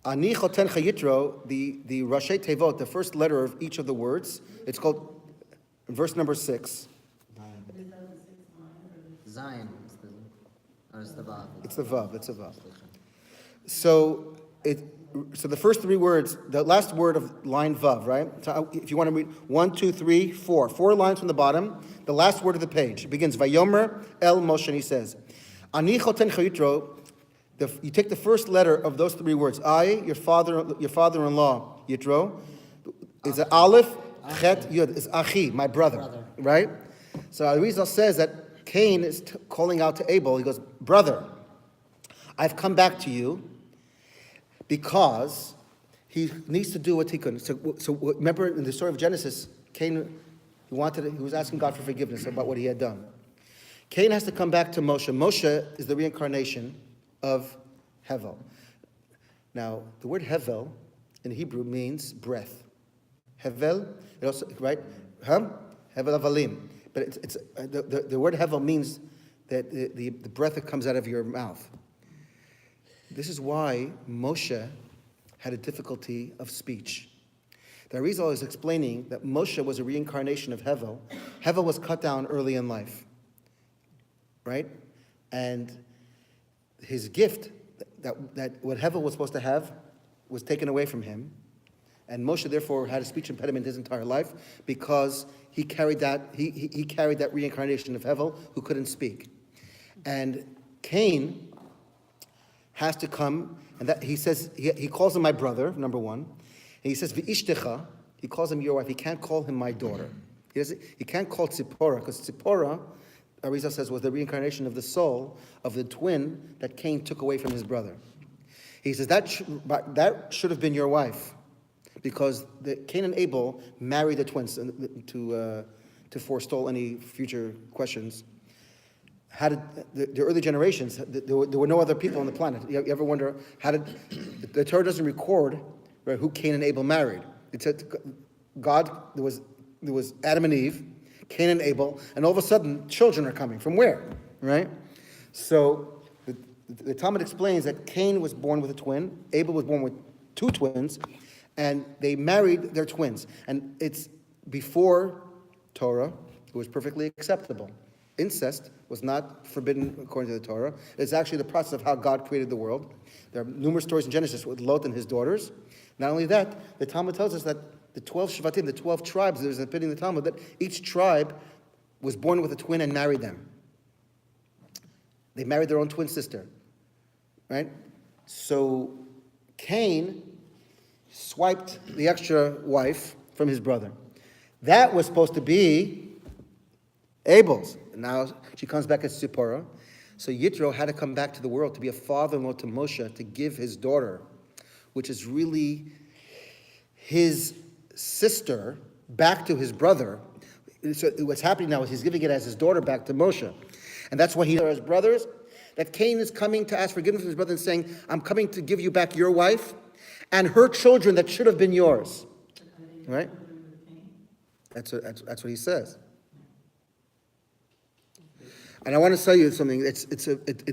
Ani chotencha Yitro, the Rashi Tevot, the first letter of each of the words, it's called verse number 6. Zion is the Vav. It's the Vav. It's a Vav. So the first three words, the last word of line Vav, right? So if you want to read 1, 2, 3, 4, 4 lines from the bottom, the last word of the page. It begins Vayomer El Moshe, and he says, Ani choten Yitro. You take the first letter of those three words. I, your father-in-law, Yitro, is an Aleph, Chet, Yud, is Achi, my brother, right? So Arizal says that Cain is calling out to Abel. He goes, brother, I've come back to you because he needs to do what he could. So remember in the story of Genesis, Cain, he was asking God for forgiveness about what he had done. Cain has to come back to Moshe. Moshe is the reincarnation of Hevel. Now, the word Hevel in Hebrew means breath. Hevel, it also, right? Hevel avalim. But it's the word Hevel means that the breath that comes out of your mouth. This is why Moshe had a difficulty of speech. The Arizal is explaining that Moshe was a reincarnation of Hevel. Hevel was cut down early in life, right? And his gift, that what Hevel was supposed to have, was taken away from him. And Moshe therefore had a speech impediment his entire life because he carried that reincarnation of Hevel who couldn't speak. And Cain has to come, and that he says he calls him my brother, number one. And he says v'ishtecha, he calls him your wife. He can't call him my daughter. He can't call Tzipporah, because Tzipporah, Arizal says, was the reincarnation of the soul of the twin that Cain took away from his brother. He says that should have been your wife, because Cain and Abel married the twins to forestall any future questions. How did the early generations? There were no other people on the planet. You ever wonder how did the Torah doesn't record, right, who Cain and Abel married? It said God. There was Adam and Eve, Cain and Abel, and all of a sudden children are coming from where, right? So the Talmud explains that Cain was born with a twin, Abel was born with two twins, and they married their twins. And it's before Torah, it was perfectly acceptable. Incest was not forbidden according to the Torah. It's actually the process of how God created the world. There are numerous stories in Genesis with Lot and his daughters. Not only that, the Talmud tells us that the 12 Shvatim, the 12 tribes, there's an opinion in the Talmud that each tribe was born with a twin and married them. They married their own twin sister, right? So Cain swiped the extra wife from his brother. That was supposed to be Abel's. Now she comes back as Tzipporah. So Yitro had to come back to the world to be a father-in-law to Moshe, to give his daughter, which is really his sister, back to his brother. So what's happening now is he's giving it as his daughter back to Moshe. And that's why he tells his brothers that Cain is coming to ask forgiveness from his brother and saying, I'm coming to give you back your wife and her children that should have been yours. Right? That's what he says. And I want to tell you something.